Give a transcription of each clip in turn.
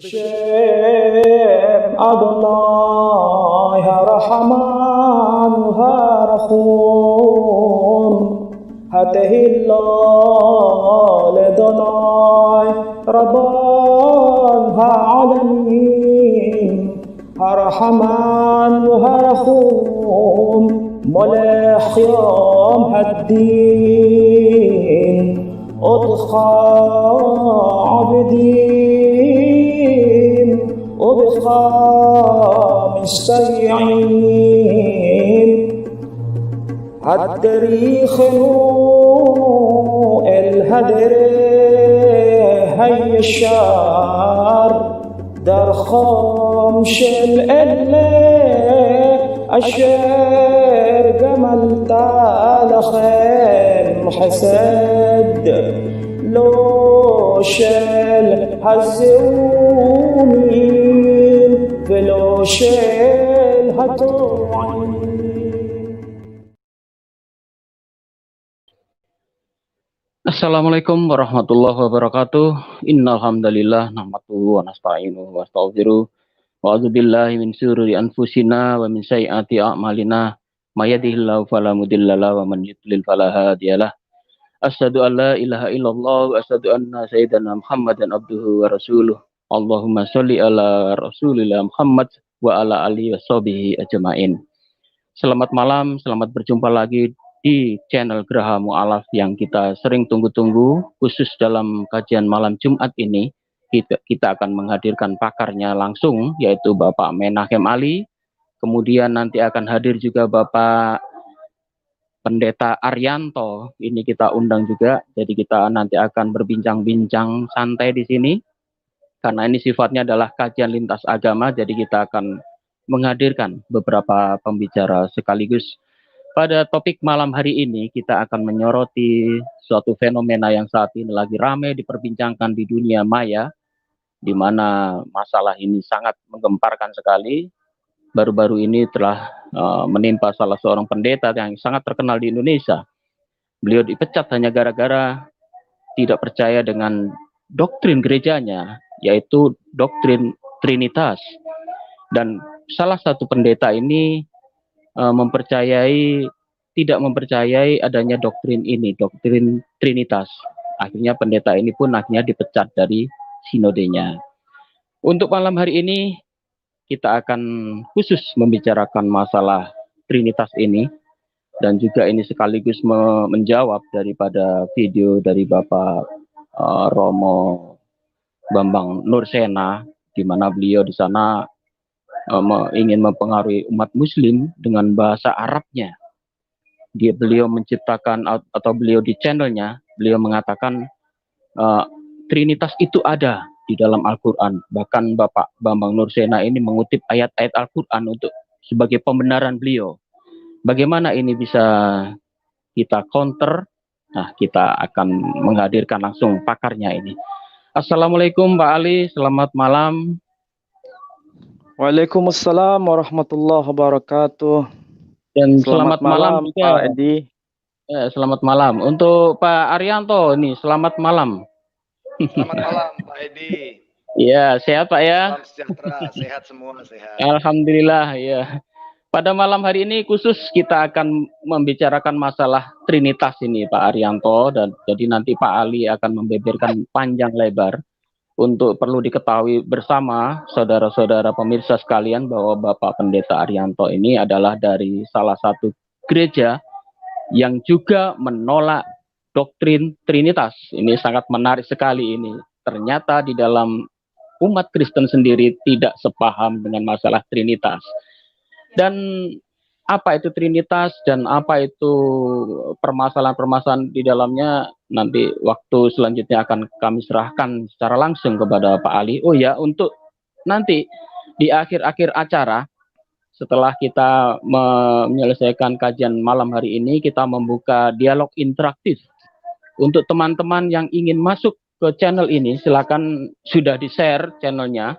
B'Shem Adonai HaRahaman HaRachum HaTehillah Ledonai Rabban HaAlamin HaRahaman HaRachum Molech Yom Haddin אותך עבדים ובך מסתייעים הדריכנו אל הדרך הישר דרכם של אלה אשר גמלת לכם חסד לא של הזעומים ולא של הטועים. Assalamualaikum warahmatullahi wabarakatuh. Innal hamdalillah nahmaduhu wa nasta'inuhu wa nastaghfiruh. Wa a'udzubillahi min syururi anfusina wa min sayyiati a'malina. May yahdihillahu fala mudhillalah wa man yudlil fala hadiyalah. Asyhadu an la ilaha illallah wa asyhadu anna sayyidana Muhammadan abduhu wa rasuluh. Allahumma sholli ala rasulillah Muhammad wa ala alihi washabihi ajmain. Selamat malam, selamat berjumpa lagi di channel Geraha Mu'alaf yang kita sering tunggu-tunggu. Khusus dalam kajian malam Jumat ini kita akan menghadirkan pakarnya langsung, yaitu Bapak Menahem Ali. Kemudian nanti akan hadir juga Bapak Pendeta Arianto, ini kita undang juga. Jadi kita nanti akan berbincang-bincang santai di sini. Karena ini sifatnya adalah kajian lintas agama, jadi kita akan menghadirkan beberapa pembicara sekaligus. Pada topik malam hari ini kita akan menyoroti suatu fenomena yang saat ini lagi ramai diperbincangkan di dunia maya, di mana masalah ini sangat menggemparkan sekali. Baru-baru ini telah menimpa salah seorang pendeta yang sangat terkenal di Indonesia. Beliau dipecat hanya gara-gara tidak percaya dengan doktrin gerejanya, yaitu doktrin Trinitas. Dan salah satu pendeta ini tidak mempercayai adanya doktrin ini, doktrin Trinitas. Akhirnya pendeta ini pun akhirnya dipecat dari sinodenya. Untuk malam hari ini kita akan khusus membicarakan masalah Trinitas ini, dan juga ini sekaligus menjawab daripada video dari Bapak Romo Bambang Nursena, di mana beliau di sana ingin mempengaruhi umat Muslim dengan bahasa Arabnya. Beliau menciptakan atau beliau di channelnya beliau mengatakan Trinitas itu ada di dalam Al-Quran. Bahkan Bapak Bambang Nursena ini mengutip ayat-ayat Al-Quran untuk sebagai pembenaran beliau. Bagaimana ini bisa kita counter? Nah, kita akan menghadirkan langsung pakarnya ini. Assalamualaikum Pak Ali, selamat malam. Waalaikumsalam warahmatullahi wabarakatuh. Dan selamat malam Pak Edi. Ya, selamat malam. Untuk Pak Arianto ini selamat malam. Selamat malam Pak Edi. Iya, sehat Pak ya? Salam sejahtera, sehat semua, sehat. Alhamdulillah ya. Pada malam hari ini khusus kita akan membicarakan masalah Trinitas ini Pak Arianto, dan jadi nanti Pak Ali akan membeberkan panjang lebar. Untuk perlu diketahui bersama saudara-saudara pemirsa sekalian bahwa Bapak Pendeta Arianto ini adalah dari salah satu gereja yang juga menolak doktrin Trinitas. Ini sangat menarik sekali ini. Ternyata di dalam umat Kristen sendiri tidak sepaham dengan masalah Trinitas. Dan apa itu Trinitas dan apa itu permasalahan-permasalahan di dalamnya nanti waktu selanjutnya akan kami serahkan secara langsung kepada Pak Ali. Oh ya, untuk nanti di akhir-akhir acara setelah kita menyelesaikan kajian malam hari ini, kita membuka dialog interaktif. Untuk teman-teman yang ingin masuk ke channel ini, silakan sudah di-share channelnya,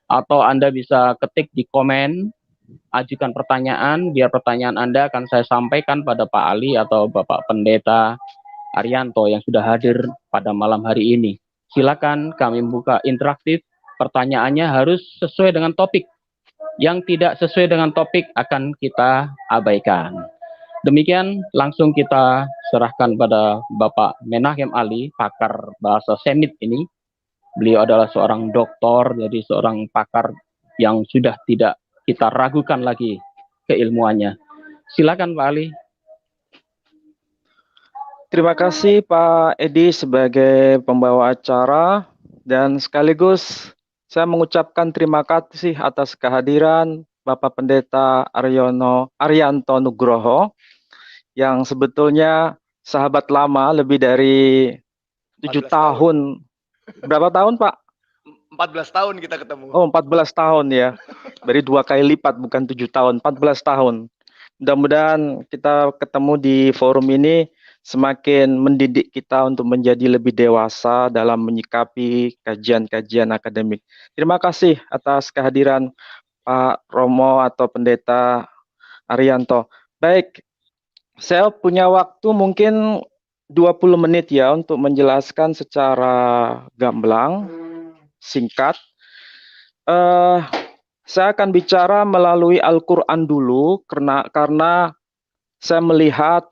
atau Anda bisa ketik di komen, ajukan pertanyaan, biar pertanyaan Anda akan saya sampaikan pada Pak Ali atau Bapak Pendeta Arianto yang sudah hadir pada malam hari ini. Silakan, kami membuka interaktif pertanyaannya harus sesuai dengan topik. Yang tidak sesuai dengan topik akan kita abaikan. Demikian, langsung kita serahkan pada Bapak Menahem Ali, pakar bahasa Semit ini. Beliau adalah seorang doktor, jadi seorang pakar yang sudah tidak kita ragukan lagi keilmuannya. Silakan Pak Ali. Terima kasih Pak Edi sebagai pembawa acara, dan sekaligus saya mengucapkan terima kasih atas kehadiran Bapak Pendeta Arianto Nugroho yang sebetulnya sahabat lama, lebih dari 7 tahun. Berapa tahun Pak? 14 tahun kita ketemu. Oh, 14 tahun ya. Beri 2 kali lipat, bukan 7 tahun, 14 tahun. Mudah-mudahan kita ketemu di forum ini semakin mendidik kita untuk menjadi lebih dewasa dalam menyikapi kajian-kajian akademik. Terima kasih atas kehadiran Pak Romo atau Pendeta Arianto. Baik, saya punya waktu mungkin 20 menit ya untuk menjelaskan secara gamblang, singkat. Saya akan bicara melalui Al-Quran dulu karena saya melihat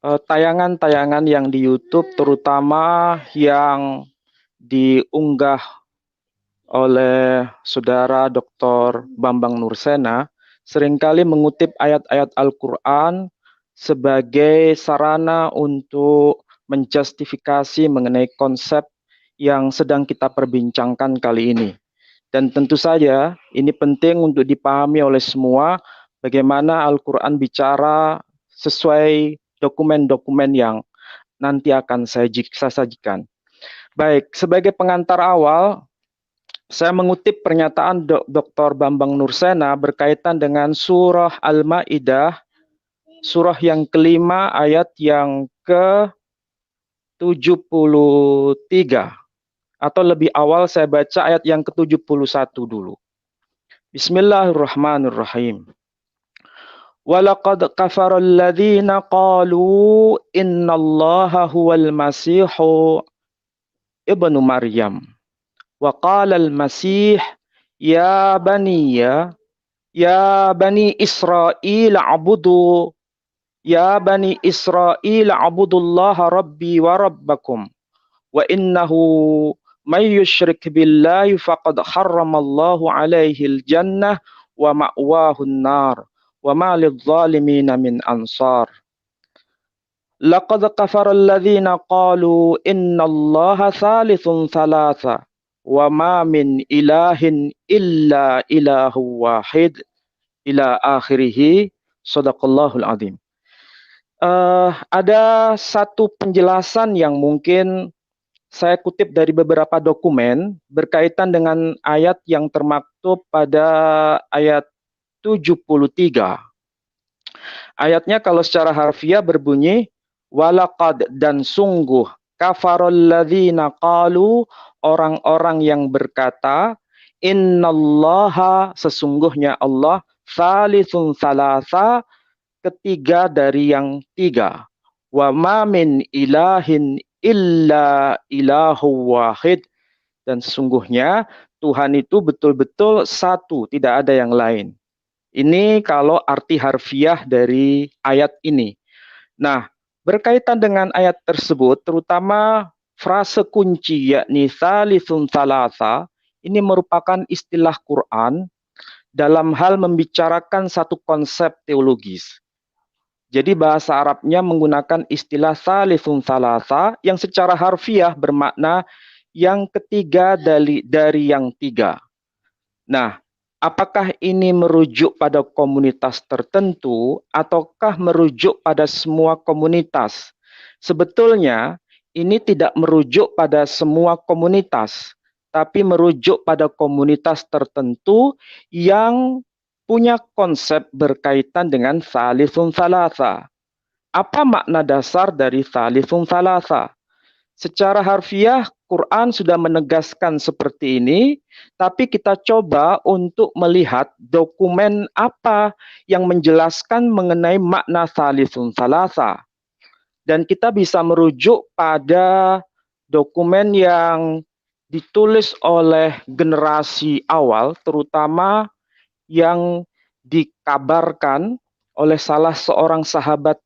tayangan-tayangan yang di YouTube, terutama yang diunggah oleh saudara Dr. Bambang Nursena, seringkali mengutip ayat-ayat Al-Quran sebagai sarana untuk menjustifikasi mengenai konsep yang sedang kita perbincangkan kali ini. Dan tentu saja ini penting untuk dipahami oleh semua bagaimana Al-Quran bicara sesuai dokumen-dokumen yang nanti akan saya sajikan. Baik, sebagai pengantar awal, saya mengutip pernyataan Dr. Bambang Nursena berkaitan dengan surah Al-Maidah, surah yang kelima ayat yang ke-73. Atau lebih awal saya baca ayat yang ke-71 dulu. Bismillahirrahmanirrahim. Walaqad kafara alladhina qalu innallaha huwal masihu ibnu Maryam. Wa qala al-masih ya bani Israil abudullaha rabbi wa rabbakum. Wa innahu may yushrik billahi faqad harramallahu alaihil jannah wa ma'wahun nar wa ma lidh-dhalimina min ansar. Laqad kafara alladhina qalu innallaha thalithun thalatha wa ma min ilahin illa ilahu wahid ila akhirih. Shadaqallahul azim. Ada satu penjelasan yang mungkin saya kutip dari beberapa dokumen berkaitan dengan ayat yang termaktub pada ayat 73. Ayatnya kalau secara harfiah berbunyi, walaqad, dan sungguh, kafarul ladzina qalu, orang-orang yang berkata, innallaha, sesungguhnya Allah, tsalithun tsalatsa, ketiga dari yang tiga. Wa ma min ilahin illa ilahu wahid, dan sesungguhnya Tuhan itu betul-betul satu, tidak ada yang lain. Ini kalau arti harfiah dari ayat ini. Nah, berkaitan dengan ayat tersebut, terutama frase kunci yakni tsalithun tsalatsa, ini merupakan istilah Quran dalam hal membicarakan satu konsep teologis. Jadi bahasa Arabnya menggunakan istilah tsalithun tsalatsa yang secara harfiah bermakna yang ketiga dari yang tiga. Nah, apakah ini merujuk pada komunitas tertentu ataukah merujuk pada semua komunitas? Sebetulnya ini tidak merujuk pada semua komunitas, tapi merujuk pada komunitas tertentu yang punya konsep berkaitan dengan tsalithun tsalatsa. Apa makna dasar dari tsalithun tsalatsa? Secara harfiah, Quran sudah menegaskan seperti ini, tapi kita coba untuk melihat dokumen apa yang menjelaskan mengenai makna tsalithun tsalatsa. Dan kita bisa merujuk pada dokumen yang ditulis oleh generasi awal, terutama yang dikabarkan oleh salah seorang sahabat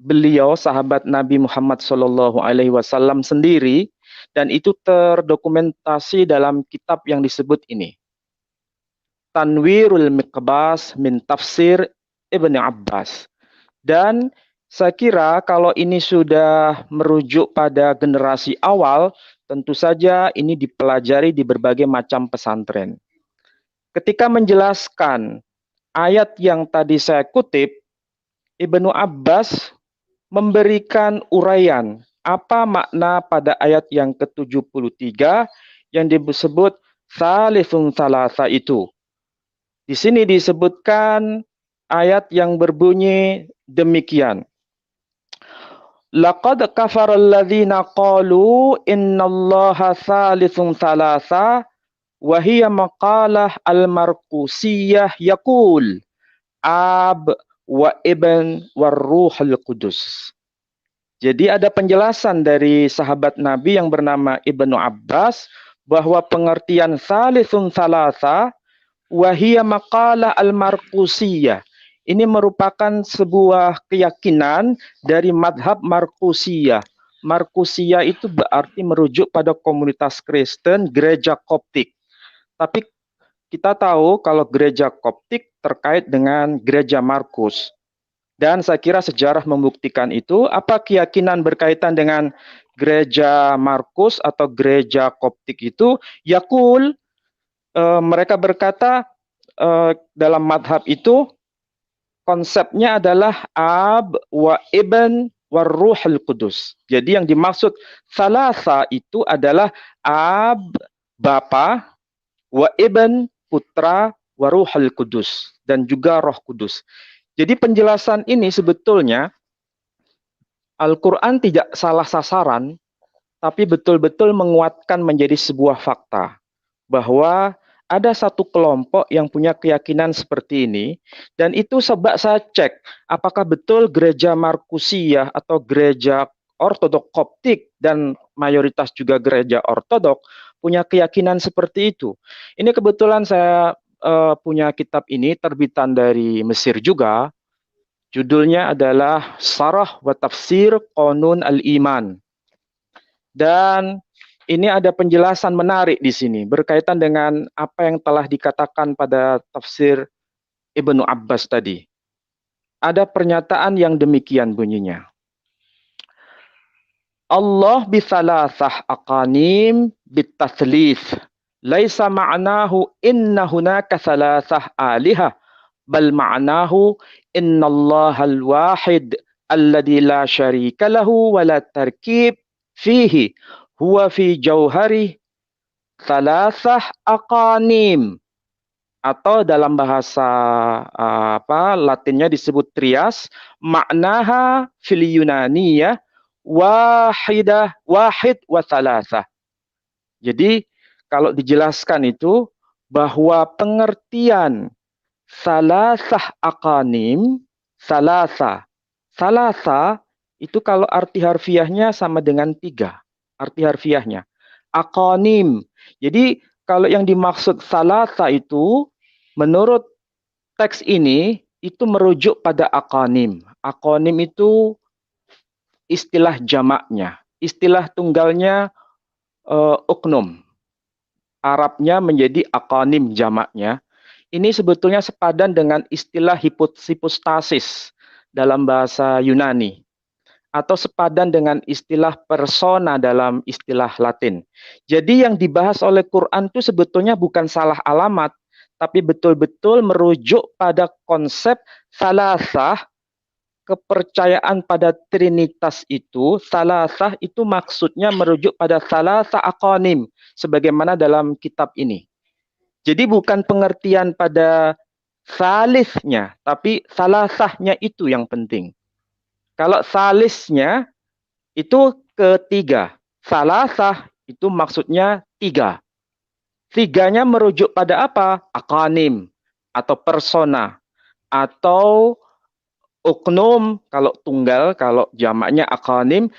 beliau, sahabat Nabi Muhammad SAW sendiri, dan itu terdokumentasi dalam kitab yang disebut ini, Tanwirul Miqbas min Tafsir Ibn Abbas. Dan saya kira kalau ini sudah merujuk pada generasi awal, tentu saja ini dipelajari di berbagai macam pesantren. Ketika menjelaskan ayat yang tadi saya kutip, Ibnu Abbas memberikan uraian apa makna pada ayat yang ke-73 yang disebut Salifun Salasa itu. Di sini disebutkan ayat yang berbunyi demikian. Laqad kafara alladhina qalu innallaha salithun salasa wa hiya maqalah al-Marqusiyah yaqul ab wa ibn warruhul qudus. Jadi ada penjelasan dari sahabat Nabi yang bernama Ibnu Abbas bahwa pengertian salithun salasa wa hiya maqalah al-Marqusiyah. Ini merupakan sebuah keyakinan dari madhab Marqusiyah. Marqusiyah itu berarti merujuk pada komunitas Kristen, gereja Koptik. Tapi kita tahu kalau gereja Koptik terkait dengan gereja Markus. Dan saya kira sejarah membuktikan itu. Apa keyakinan berkaitan dengan gereja Markus atau gereja Koptik itu? Yaqul, mereka berkata dalam madhab itu, konsepnya adalah ab wa ibn warruhul qudus. Jadi yang dimaksud salasa itu adalah ab, bapa, wa ibn, putra, waruhul qudus, dan juga roh kudus. Jadi penjelasan ini sebetulnya Al-Quran tidak salah sasaran, tapi betul-betul menguatkan menjadi sebuah fakta bahwa ada satu kelompok yang punya keyakinan seperti ini, dan itu sebab saya cek apakah betul gereja Markusiyah atau gereja Ortodok Koptik dan mayoritas juga gereja Ortodok punya keyakinan seperti itu. Ini kebetulan saya punya kitab ini terbitan dari Mesir juga. Judulnya adalah Sarah wa Tafsir Qanun al-Iman. Dan ini ada penjelasan menarik di sini berkaitan dengan apa yang telah dikatakan pada tafsir Ibnu Abbas tadi. Ada pernyataan yang demikian bunyinya. Allah bisalasah aqanim bitathlith. Laisa ma'nahu inna hunaka salasah alihah. Bal ma'nahu innallahal wahid alladhi la syarika lahu wa la tarkib fihi. Huwa fi jauhari salasah aqanim, atau dalam bahasa Latinnya disebut trias, maknaha fil Yunaniyah wahid wa salasah. Jadi kalau dijelaskan itu bahwa pengertian salasah aqanim, salasa itu kalau arti harfiahnya sama dengan 3. Arti harfiahnya aqanim. Jadi kalau yang dimaksud salasa itu menurut teks ini itu merujuk pada aqanim. Aqanim itu istilah jamaknya, istilah tunggalnya uknum. Arabnya menjadi aqanim jamaknya. Ini sebetulnya sepadan dengan istilah hipostasis dalam bahasa Yunani, atau sepadan dengan istilah persona dalam istilah Latin. Jadi yang dibahas oleh Quran itu sebetulnya bukan salah alamat, tapi betul-betul merujuk pada konsep salasah, kepercayaan pada Trinitas itu. Salasah itu maksudnya merujuk pada salasah aqanim, sebagaimana dalam kitab ini. Jadi bukan pengertian pada salisnya, tapi salasahnya itu yang penting. Kalau salisnya itu ketiga, salasah itu maksudnya 3. 3-nya merujuk pada apa? Aqanim atau persona atau uknum kalau tunggal, kalau jamaknya aqanim,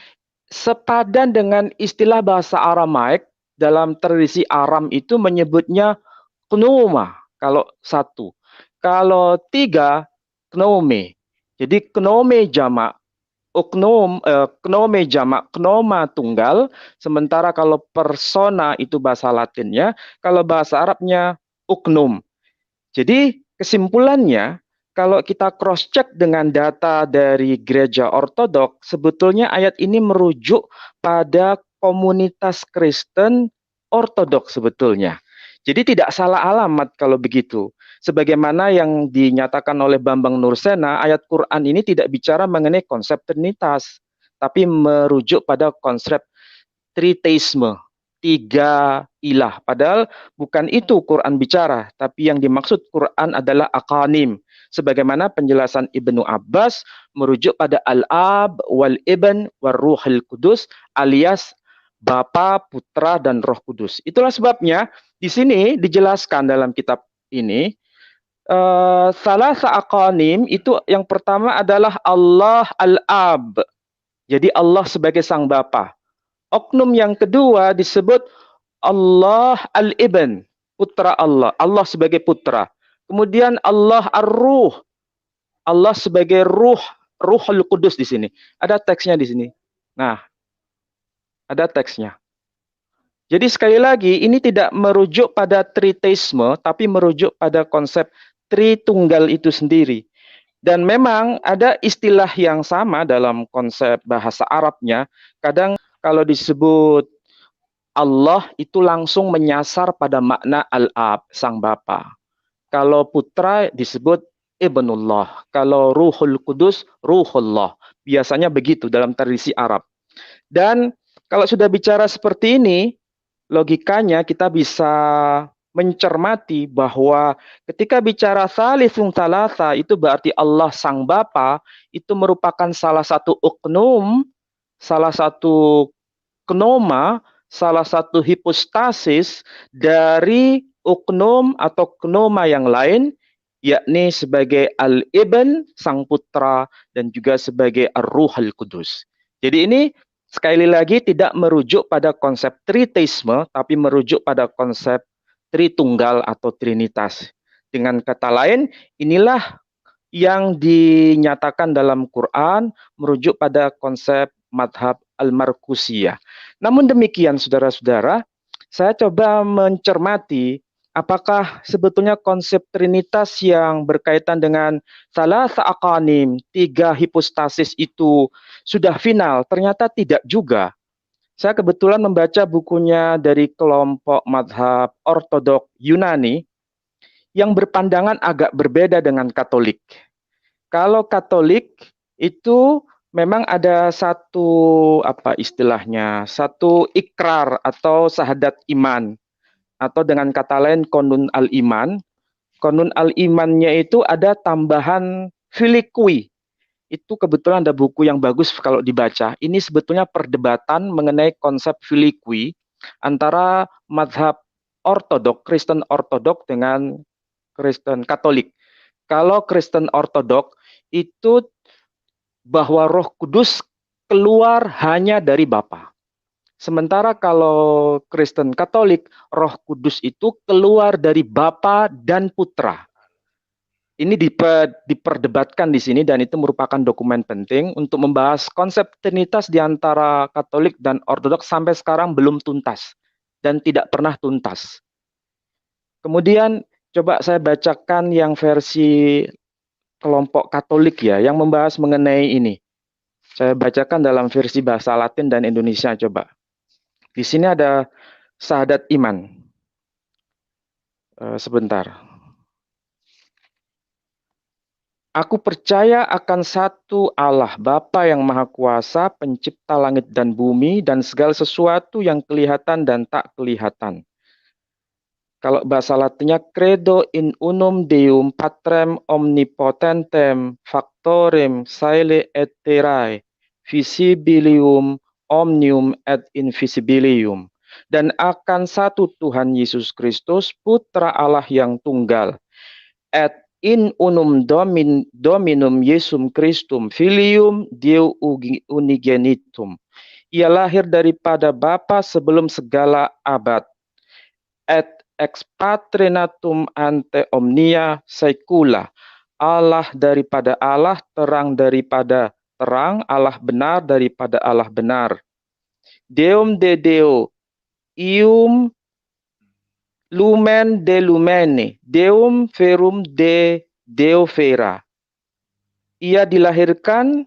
sepadan dengan istilah bahasa Aramaik dalam tradisi Aram itu menyebutnya knoma kalau satu. Kalau tiga, knome. Jadi knome jamak, knome jamak, knoma tunggal. Sementara kalau persona itu bahasa Latinnya, kalau bahasa Arabnya uknum. Jadi kesimpulannya, kalau kita cross-check dengan data dari gereja ortodok, sebetulnya ayat ini merujuk pada komunitas Kristen ortodok sebetulnya. Jadi tidak salah alamat kalau begitu. Sebagaimana yang dinyatakan oleh Bambang Nursena, ayat Quran ini tidak bicara mengenai konsep Trinitas, tapi merujuk pada konsep triteisme, tiga ilah. Padahal bukan itu Quran bicara, tapi yang dimaksud Quran adalah akanim. Sebagaimana penjelasan Ibnu Abbas merujuk pada al-ab, wal-ibn, wal-ruhil kudus, alias Bapa, Putra, dan Roh Kudus. Itulah sebabnya di sini dijelaskan dalam kitab ini, salah seakanim itu yang pertama adalah Allah al-ab. Jadi Allah sebagai sang Bapa. Oknum yang kedua disebut Allah al-Ibn, putra Allah, Allah sebagai putra. Kemudian Allah ar-Ruh, Allah sebagai ruh, Ruhul Kudus di sini. Ada teksnya di sini. Nah, ada teksnya. Jadi sekali lagi ini tidak merujuk pada triteisme, tapi merujuk pada konsep Tritunggal itu sendiri. Dan memang ada istilah yang sama dalam konsep bahasa Arabnya. Kadang kalau disebut Allah itu langsung menyasar pada makna al-ab, sang bapa. Kalau putra disebut ibnullah. Kalau ruhul kudus, ruhullah. Biasanya begitu dalam tradisi Arab. Dan kalau sudah bicara seperti ini, logikanya kita bisa mencermati bahwa ketika bicara salisun salasa itu berarti Allah sang bapa, itu merupakan salah satu uknum, salah satu knoma, salah satu hipostasis dari uknum atau knoma yang lain, yakni sebagai al-ibn, sang putra, dan juga sebagai ar-ruhul kudus. Jadi ini sekali lagi tidak merujuk pada konsep triteisme, tapi merujuk pada konsep Tritunggal atau Trinitas. Dengan kata lain, inilah yang dinyatakan dalam Quran merujuk pada konsep madhab al-Markusiyah. Namun demikian, saudara-saudara, saya coba mencermati apakah sebetulnya konsep Trinitas yang berkaitan dengan salah seakanim, tiga hipostasis itu sudah final. Ternyata tidak juga. Saya kebetulan membaca bukunya dari kelompok madhab ortodok Yunani yang berpandangan agak berbeda dengan Katolik. Kalau Katolik itu memang ada satu satu ikrar atau syahadat iman, atau dengan kata lain konun al-iman. Konun al-imannya itu ada tambahan filikui. Itu kebetulan ada buku yang bagus kalau dibaca. Ini sebetulnya perdebatan mengenai konsep filikui antara madhab ortodok, Kristen ortodok dengan Kristen Katolik. Kalau Kristen ortodok itu bahwa Roh Kudus keluar hanya dari Bapa. Sementara kalau Kristen Katolik, Roh Kudus itu keluar dari Bapa dan Putra. Ini diperdebatkan di sini dan itu merupakan dokumen penting untuk membahas konsep Trinitas di antara Katolik dan Ortodoks sampai sekarang belum tuntas dan tidak pernah tuntas. Kemudian coba saya bacakan yang versi kelompok Katolik ya, yang membahas mengenai ini. Saya bacakan dalam versi bahasa Latin dan Indonesia coba. Di sini ada syahadat iman. Sebentar. Aku percaya akan satu Allah Bapa yang Maha Kuasa, pencipta langit dan bumi, dan segala sesuatu yang kelihatan dan tak kelihatan. Kalau bahasa Latinnya, credo in unum Deum patrem omnipotentem factorem caeli et terrae, visibilium omnium et invisibilium. Dan akan satu Tuhan Yesus Kristus, Putra Allah yang tunggal, et in unum Dominum Iesum Christum Filium Deo unigenitum, Ia lahir daripada Bapa sebelum segala abad. Et ex patrinatum ante omnia saecula. Allah daripada Allah, terang daripada terang, Allah benar daripada Allah benar. Deum de Deo, ium lumen de lumene, Deum verum de Deo vera. Ia dilahirkan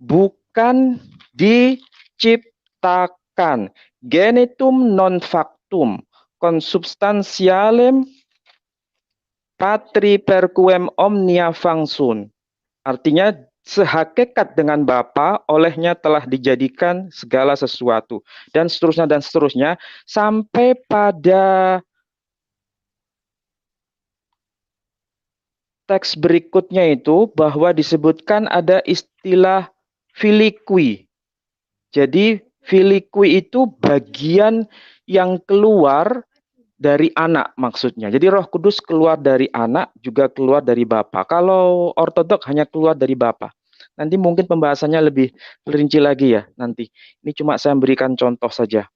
bukan diciptakan. Genitum non factum, consubstantialem patri perquem omnia fangsun. Artinya sehakikat dengan Bapa, olehnya telah dijadikan segala sesuatu. Dan seterusnya, sampai pada teks berikutnya itu bahwa disebutkan ada istilah filikui. Jadi filikui itu bagian yang keluar dari anak maksudnya. Jadi Roh Kudus keluar dari anak, juga keluar dari Bapa. Kalau ortodok hanya keluar dari Bapa. Nanti mungkin pembahasannya lebih rinci lagi ya nanti. Ini cuma saya berikan contoh saja.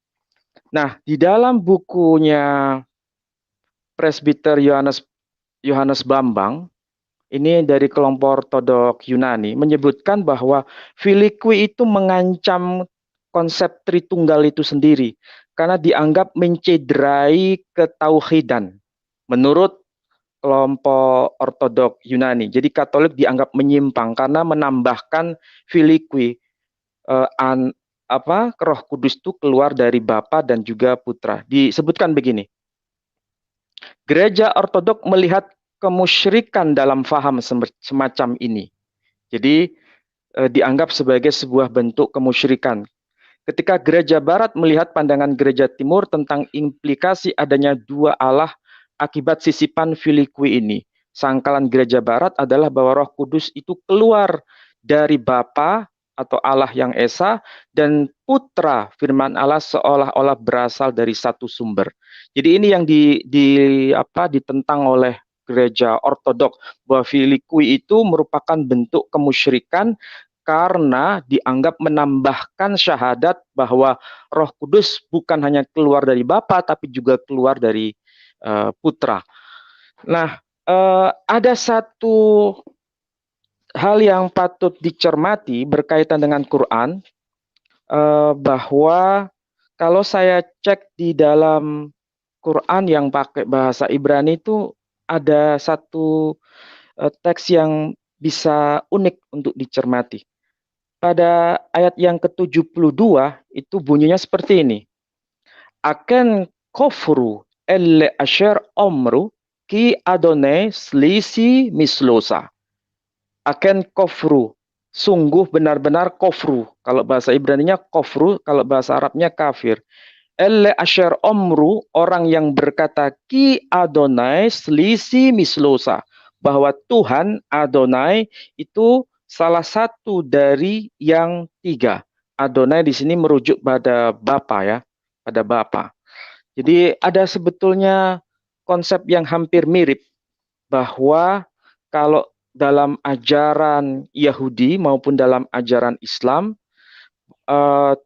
Nah, di dalam bukunya Presbiter Yohanes Bambang, ini dari kelompok ortodok Yunani, menyebutkan bahwa filikui itu mengancam konsep Tritunggal itu sendiri karena dianggap mencederai ketauhidan menurut kelompok ortodok Yunani. Jadi Katolik dianggap menyimpang karena menambahkan filikui, Roh Kudus itu keluar dari Bapa dan juga Putra. Disebutkan begini. Gereja Ortodok melihat kemusyrikan dalam faham semacam ini. Jadi dianggap sebagai sebuah bentuk kemusyrikan. Ketika Gereja Barat melihat pandangan Gereja Timur tentang implikasi adanya dua Allah akibat sisipan filikui ini. Sangkalan Gereja Barat adalah bahwa Roh Kudus itu keluar dari Bapa atau Allah yang Esa dan Putra firman Allah seolah-olah berasal dari satu sumber. Jadi ini yang ditentang oleh Gereja Ortodok bahwa filikui itu merupakan bentuk kemusyrikan karena dianggap menambahkan syahadat bahwa Roh Kudus bukan hanya keluar dari Bapa tapi juga keluar dari Putra. Nah, ada satu hal yang patut dicermati berkaitan dengan Quran, bahwa kalau saya cek di dalam Quran yang pakai bahasa Ibrani itu ada satu teks yang bisa unik untuk dicermati. Pada ayat yang ke-72 itu bunyinya seperti ini. Aken kofru elle asher omru ki adone slisi mislosa. Aken kofru, sungguh benar-benar kofru. Kalau bahasa Ibraninya kofru, kalau bahasa Arabnya kafir. Elle asher omru, orang yang berkata ki adonai slisi mislosa. Bahwa Tuhan Adonai itu salah satu dari yang tiga. Adonai di sini merujuk pada Bapa ya, pada Bapa. Jadi ada sebetulnya konsep yang hampir mirip bahwa kalau dalam ajaran Yahudi maupun dalam ajaran Islam,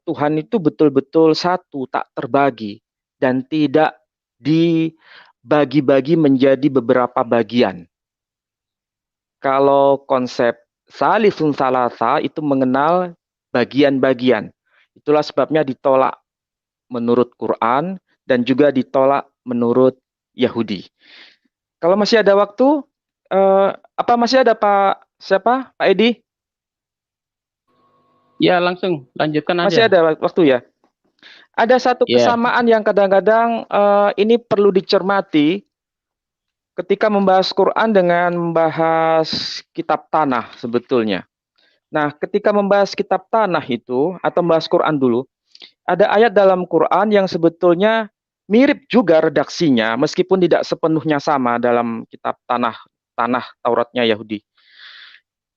Tuhan itu betul-betul satu, tak terbagi dan tidak dibagi-bagi menjadi beberapa bagian. Kalau konsep Salisun Salasa itu mengenal bagian-bagian. Itulah sebabnya ditolak menurut Quran dan juga ditolak menurut Yahudi. Kalau masih ada waktu, masih ada Pak siapa? Pak Edi? Ya, langsung lanjutkan aja. Masih ada waktu ya? Ada satu kesamaan yang kadang-kadang ini perlu dicermati ketika membahas Quran dengan membahas kitab tanah sebetulnya. Nah, ketika membahas kitab tanah itu, atau membahas Quran dulu, ada ayat dalam Quran yang sebetulnya mirip juga redaksinya, meskipun tidak sepenuhnya sama dalam kitab tanah Tauratnya Yahudi.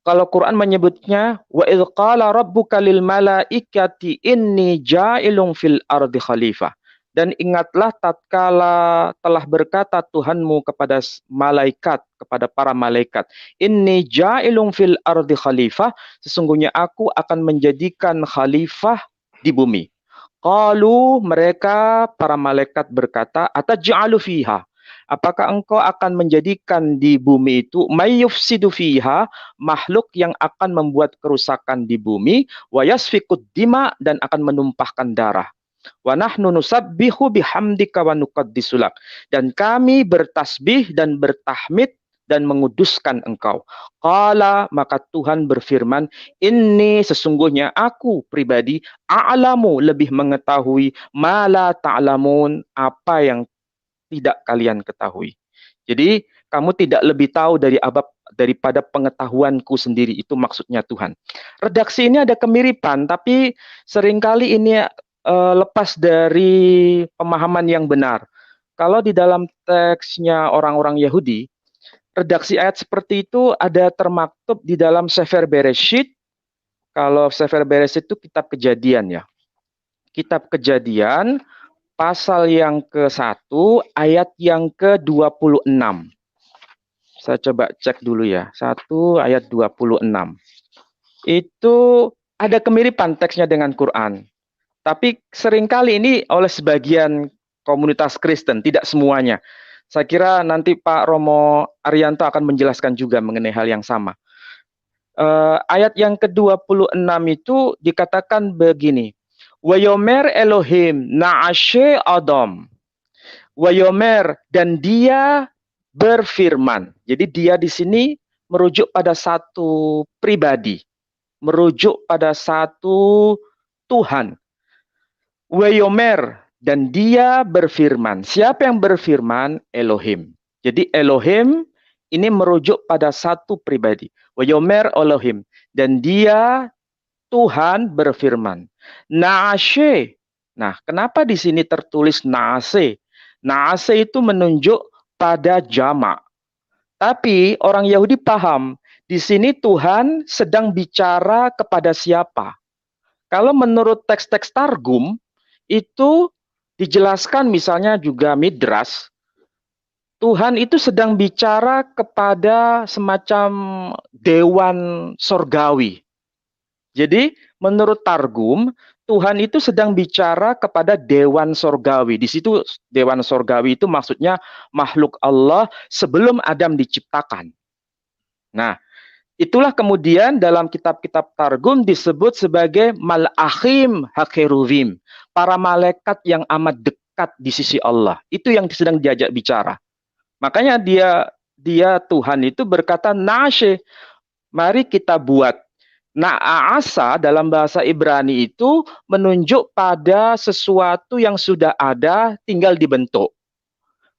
Kalau Quran menyebutnya, wa idz qala rabbuka lil malaikati inni ja'ilun fil ardi khalifah. Dan ingatlah tatkala telah berkata Tuhanmu kepada malaikat, kepada para malaikat, inni ja'ilun fil ardi khalifah, sesungguhnya aku akan menjadikan khalifah di bumi. Qalu, mereka para malaikat berkata, ataj'alu fiha, apakah engkau akan menjadikan di bumi itu mayyufsidu fiha, makhluk yang akan membuat kerusakan di bumi, wa yasfikud dima, dan akan menumpahkan darah. Wa nahnu nusabbihu bihamdika wa nuqaddisu lak, dan kami bertasbih dan bertahmid dan menguduskan engkau. Qala, maka Tuhan berfirman, inni, sesungguhnya aku pribadi, a'lamu, lebih mengetahui, ma la ta'lamun, apa yang tidak kalian ketahui. Jadi kamu tidak lebih tahu daripada pengetahuanku sendiri, itu maksudnya Tuhan. Redaksi ini ada kemiripan, tapi seringkali ini lepas dari pemahaman yang benar. Kalau di dalam teksnya orang-orang Yahudi, redaksi ayat seperti itu ada termaktub di dalam Sefer Bereshit. Kalau Sefer Bereshit itu kitab Kejadian ya. Kitab Kejadian pasal yang ke-1 ayat yang ke-26. Saya coba cek dulu ya. 1 ayat 26. Itu ada kemiripan teksnya dengan Quran. Tapi seringkali ini oleh sebagian komunitas Kristen, tidak semuanya. Saya kira nanti Pak Romo Arianto akan menjelaskan juga mengenai hal yang sama. Ayat yang ke-26 itu dikatakan begini. Wayomer Elohim na'ashe Adam. Wayomer, dan dia berfirman. Jadi dia di sini merujuk pada satu pribadi. Merujuk pada satu Tuhan. Wayomer, dan dia berfirman. Siapa yang berfirman? Elohim. Jadi Elohim ini merujuk pada satu pribadi. Wayomer Elohim. Dan dia, Tuhan, berfirman. Na'ashe. Nah, kenapa di sini tertulis na'ase? Na'ase itu menunjuk pada jamak. Tapi orang Yahudi paham, di sini Tuhan sedang bicara kepada siapa? Kalau menurut teks-teks Targum, itu dijelaskan misalnya juga Midras, Tuhan itu sedang bicara kepada semacam dewan sorgawi. Jadi menurut Targum, Tuhan itu sedang bicara kepada dewan sorgawi. Di situ dewan sorgawi itu maksudnya makhluk Allah sebelum Adam diciptakan. Nah, itulah kemudian dalam kitab-kitab Targum disebut sebagai mal'achim hakeruvim, para malaikat yang amat dekat di sisi Allah. Itu yang sedang diajak bicara. Makanya dia Tuhan itu berkata nashe, mari kita buat. Na'asa dalam bahasa Ibrani itu menunjuk pada sesuatu yang sudah ada tinggal dibentuk.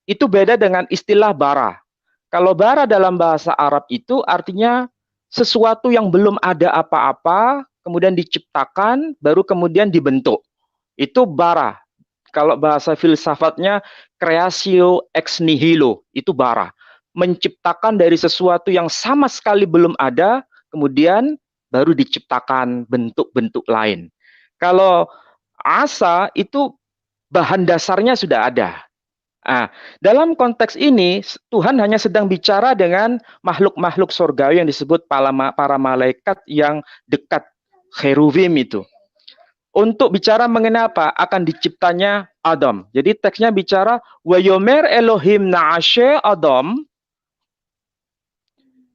Itu beda dengan istilah bara. Kalau bara dalam bahasa Arab itu artinya sesuatu yang belum ada apa-apa, kemudian diciptakan, baru kemudian dibentuk. Itu bara. Kalau bahasa filsafatnya, creatio ex nihilo, itu bara. Menciptakan dari sesuatu yang sama sekali belum ada, kemudian baru diciptakan bentuk-bentuk lain. Kalau asa, itu bahan dasarnya sudah ada. Nah, dalam konteks ini, Tuhan hanya sedang bicara dengan makhluk-makhluk surgawi yang disebut para malaikat yang dekat cherubim itu. Untuk bicara mengenai apa? Akan diciptanya Adam. Jadi teksnya bicara, Wayomer Elohim na'ashe Adam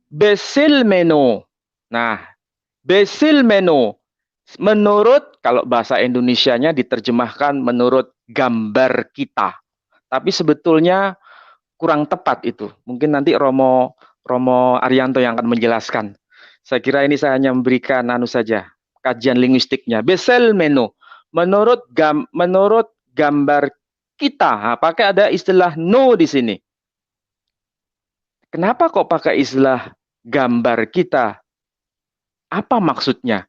besil meno. Nah, besil meno. Menurut, kalau bahasa Indonesianya diterjemahkan menurut gambar kita. Tapi sebetulnya kurang tepat itu. Mungkin nanti Romo Arianto yang akan menjelaskan. Saya kira ini saya hanya memberikan saja kajian linguistiknya. Besel meno. Menurut gambar kita, pakai ada istilah no di sini. Kenapa kok pakai istilah gambar kita? Apa maksudnya?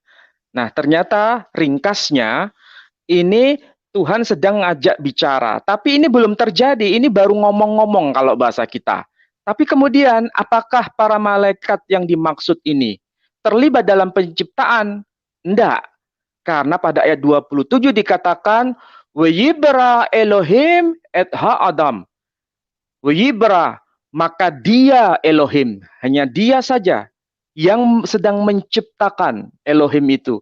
Nah, ternyata ringkasnya ini Tuhan sedang ngajak bicara, tapi ini belum terjadi, ini baru ngomong-ngomong kalau bahasa kita. Tapi kemudian, apakah para malaikat yang dimaksud ini terlibat dalam penciptaan? Enggak, karena pada ayat 27 dikatakan, Wayibra Elohim et ha-Adam. Wayibra, maka dia Elohim, hanya dia saja. yang sedang menciptakan Elohim itu,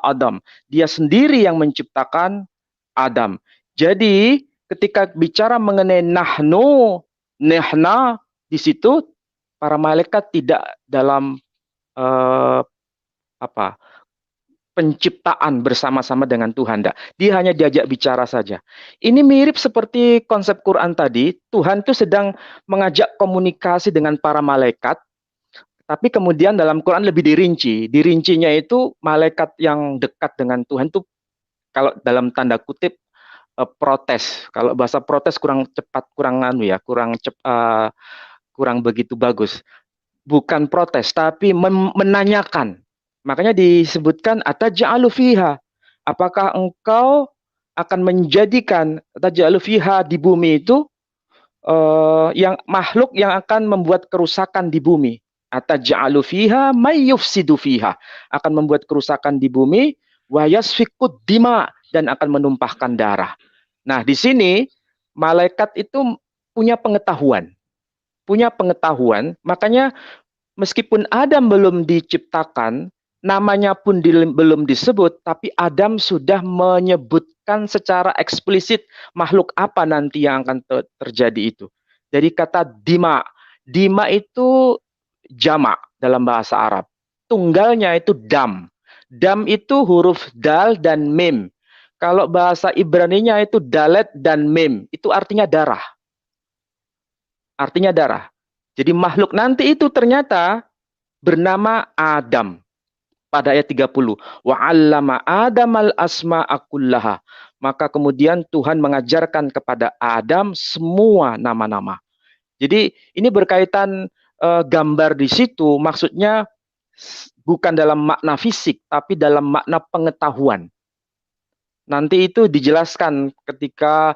Adam. Dia sendiri yang menciptakan Adam. Jadi ketika bicara mengenai nehna di situ para malaikat tidak dalam eh, apa penciptaan bersama-sama dengan Tuhan. Dia hanya diajak bicara saja. Ini mirip seperti konsep Quran tadi. Tuhan itu sedang mengajak komunikasi dengan para malaikat, tapi kemudian dalam Quran lebih dirinci. Dirincinya itu malaikat yang dekat dengan Tuhan itu kalau dalam tanda kutip protes. Kalau bahasa protes kurang cepat, kurang begitu bagus. Bukan protes, tapi menanyakan. Makanya disebutkan ataj'alu fiha. Apakah engkau akan menjadikan ataj'alu fiha di bumi itu yang makhluk yang akan membuat kerusakan di bumi. Ataj'alu fiha may yufsidu fiha. Akan membuat kerusakan di bumi wa yasfikud dima dan akan menumpahkan darah. Nah, di sini malaikat itu punya pengetahuan. Makanya meskipun Adam belum diciptakan, namanya pun belum disebut, tapi Adam sudah menyebutkan secara eksplisit makhluk apa nanti yang akan terjadi itu. Jadi kata dima. Dima itu jamak dalam bahasa Arab. Tunggalnya itu dam. Dam itu huruf dal dan mim. Kalau bahasa Ibraninya itu dalet dan mim. Itu artinya darah. Artinya darah. Jadi makhluk nanti itu ternyata bernama Adam. Pada ayat 30. Wa 'allama Adamal asma'a kullaha. Maka kemudian Tuhan mengajarkan kepada Adam semua nama-nama. Jadi ini berkaitan gambar di situ, maksudnya bukan dalam makna fisik, tapi dalam makna pengetahuan. Nanti itu dijelaskan ketika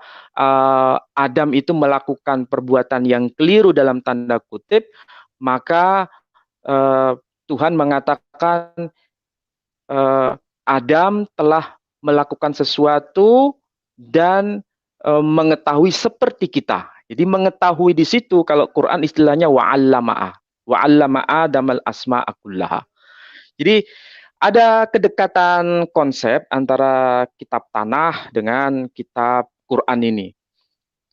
Adam itu melakukan perbuatan yang keliru dalam tanda kutip, maka Tuhan mengatakan Adam telah melakukan sesuatu dan mengetahui seperti kita. Jadi mengetahui di situ kalau Quran istilahnya wa'allama Adamal asma'a kullaha. Jadi ada kedekatan konsep antara kitab tanah dengan kitab Quran ini.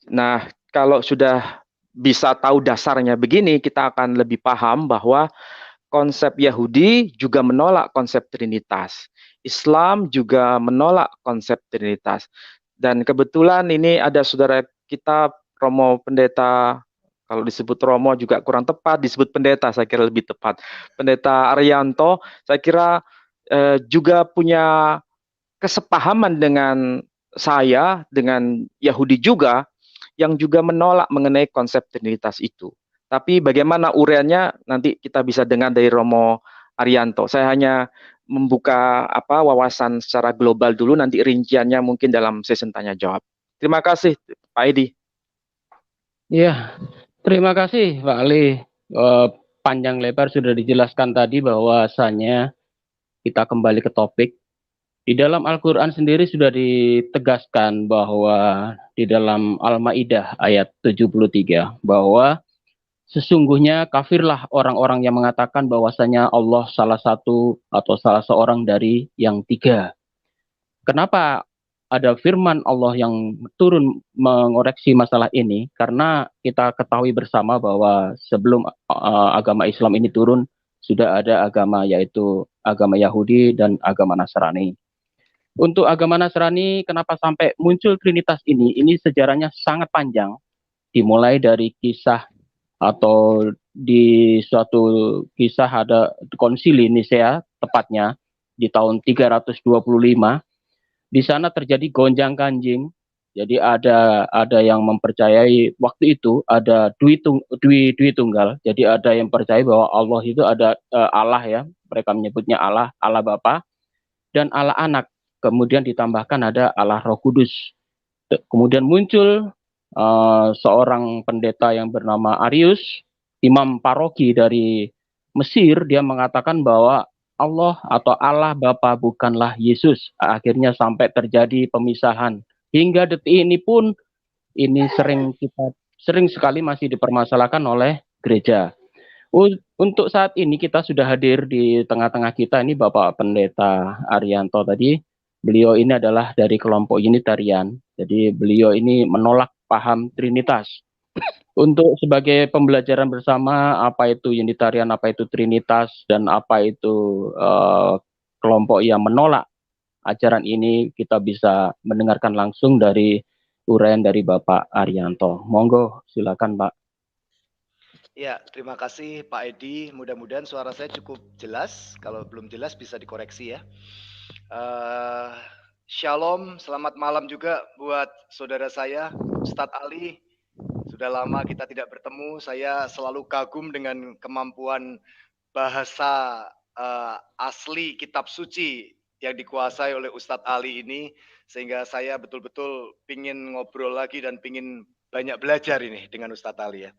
Nah, kalau sudah bisa tahu dasarnya begini, kita akan lebih paham bahwa konsep Yahudi juga menolak konsep Trinitas. Islam juga menolak konsep Trinitas. Dan kebetulan ini ada saudara kita, Romo Pendeta, kalau disebut Romo juga kurang tepat, disebut pendeta saya kira lebih tepat. Pendeta Arianto, saya kira juga punya kesepahaman dengan saya, dengan Yahudi juga, yang juga menolak mengenai konsep Trinitas itu. Tapi bagaimana uraiannya nanti kita bisa dengar dari Romo Arianto. Saya hanya membuka wawasan secara global dulu, nanti rinciannya mungkin dalam sesi tanya jawab. Terima kasih Pak Edi. Ya, terima kasih Pak Ali. Panjang lebar sudah dijelaskan tadi bahwasanya kita kembali ke topik. Di dalam Al-Quran sendiri sudah ditegaskan bahwa di dalam Al-Ma'idah ayat 73 bahwa sesungguhnya kafirlah orang-orang yang mengatakan bahwasanya Allah salah satu atau salah seorang dari yang tiga. Kenapa ada firman Allah yang turun mengoreksi masalah ini? Karena kita ketahui bersama bahwa sebelum agama Islam ini turun, sudah ada agama yaitu agama Yahudi dan agama Nasrani. Untuk agama Nasrani, kenapa sampai muncul Trinitas ini? Ini sejarahnya sangat panjang. Dimulai dari kisah atau di suatu kisah ada konsili Nisea, tepatnya di tahun 325. Di sana terjadi gonjang-ganjing. Jadi ada yang mempercayai waktu itu ada dwi tunggal. Jadi ada yang percaya bahwa Allah itu ada Allah ya. Mereka menyebutnya Allah Bapa dan Allah Anak. Kemudian ditambahkan ada Allah Roh Kudus. Kemudian muncul seorang pendeta yang bernama Arius, imam paroki dari Mesir. Dia mengatakan bahwa Allah atau Allah Bapa bukanlah Yesus. Akhirnya sampai terjadi pemisahan. Hingga detik ini pun ini sering sekali masih dipermasalahkan oleh gereja. Untuk saat ini kita sudah hadir di tengah-tengah kita ini Bapak Pendeta Arianto tadi. Beliau ini adalah dari kelompok Unitarian. Jadi beliau ini menolak paham Trinitas. Untuk sebagai pembelajaran bersama apa itu Unitarian, apa itu Trinitas, dan apa itu kelompok yang menolak ajaran ini, kita bisa mendengarkan langsung dari uraian dari Bapak Arianto. Monggo, silakan Pak. Ya, terima kasih Pak Edi. Mudah-mudahan suara saya cukup jelas. Kalau belum jelas bisa dikoreksi ya. Shalom, selamat malam juga buat saudara saya, Ustadz Ali. Sudah lama kita tidak bertemu. Saya selalu kagum dengan kemampuan bahasa asli kitab suci yang dikuasai oleh Ustadz Ali ini. Sehingga saya betul-betul pingin ngobrol lagi dan pingin banyak belajar ini dengan Ustadz Ali ya.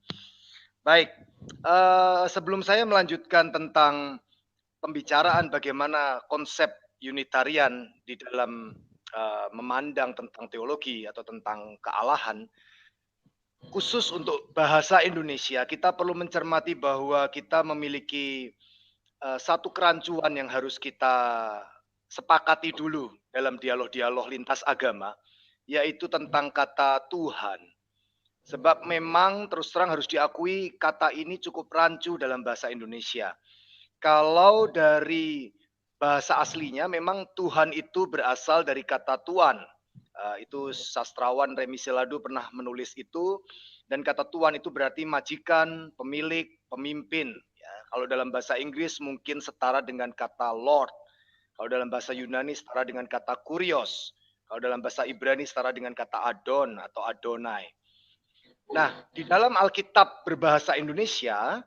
Baik, sebelum saya melanjutkan tentang pembicaraan bagaimana konsep Unitarian di dalam memandang tentang teologi atau tentang kealahan, khusus untuk bahasa Indonesia, kita perlu mencermati bahwa kita memiliki satu kerancuan yang harus kita sepakati dulu dalam dialog-dialog lintas agama, yaitu tentang kata Tuhan. Sebab memang terus terang harus diakui kata ini cukup rancu dalam bahasa Indonesia. Kalau dari bahasa aslinya memang Tuhan itu berasal dari kata tuan. Itu sastrawan Remi Seladu pernah menulis itu. Dan kata tuan itu berarti majikan, pemilik, pemimpin. Ya, kalau dalam bahasa Inggris mungkin setara dengan kata Lord. Kalau dalam bahasa Yunani setara dengan kata kurios. Kalau dalam bahasa Ibrani setara dengan kata Adon atau Adonai. Nah, di dalam Alkitab berbahasa Indonesia,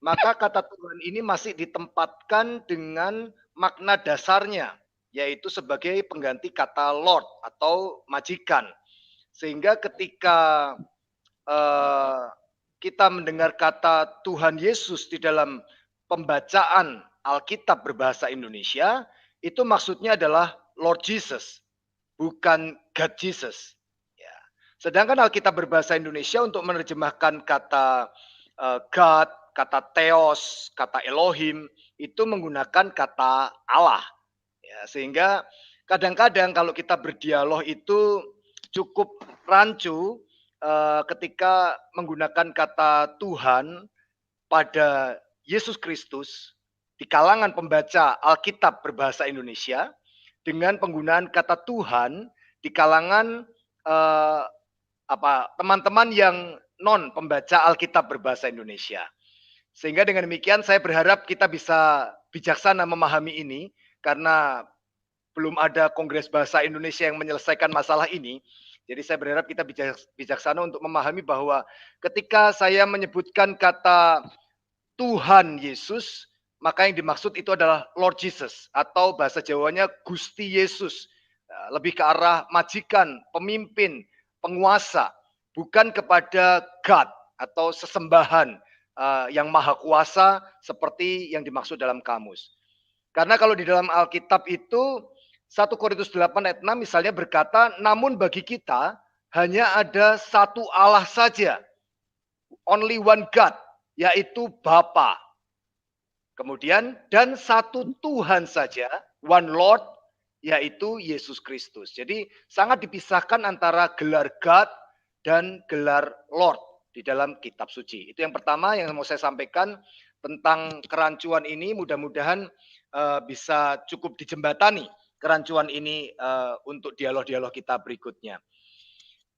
maka kata Tuhan ini masih ditempatkan dengan makna dasarnya, yaitu sebagai pengganti kata Lord atau majikan. Sehingga ketika kita mendengar kata Tuhan Yesus di dalam pembacaan Alkitab berbahasa Indonesia, itu maksudnya adalah Lord Jesus, bukan God Jesus. Sedangkan Alkitab berbahasa Indonesia untuk menerjemahkan kata God, kata Theos, kata Elohim, itu menggunakan kata Allah. Ya, sehingga kadang-kadang kalau kita berdialog itu cukup rancu ketika menggunakan kata Tuhan pada Yesus Kristus di kalangan pembaca Alkitab berbahasa Indonesia dengan penggunaan kata Tuhan di kalangan teman-teman yang non pembaca Alkitab berbahasa Indonesia. Sehingga dengan demikian saya berharap kita bisa bijaksana memahami ini karena belum ada Kongres Bahasa Indonesia yang menyelesaikan masalah ini. Jadi saya berharap kita bijaksana untuk memahami bahwa ketika saya menyebutkan kata Tuhan Yesus, maka yang dimaksud itu adalah Lord Jesus atau bahasa Jawanya Gusti Yesus. Lebih ke arah majikan, pemimpin, penguasa, bukan kepada God atau sesembahan yang maha kuasa seperti yang dimaksud dalam kamus. Karena kalau di dalam Alkitab itu 1 Korintus 8 ayat 6 misalnya berkata, namun bagi kita hanya ada satu Allah saja, only one God, yaitu Bapa. Kemudian dan satu Tuhan saja, one Lord, yaitu Yesus Kristus. Jadi sangat dipisahkan antara gelar God dan gelar Lord di dalam kitab suci. Itu yang pertama yang mau saya sampaikan tentang kerancuan ini. Mudah-mudahan bisa cukup dijembatani kerancuan ini untuk dialog-dialog kita berikutnya.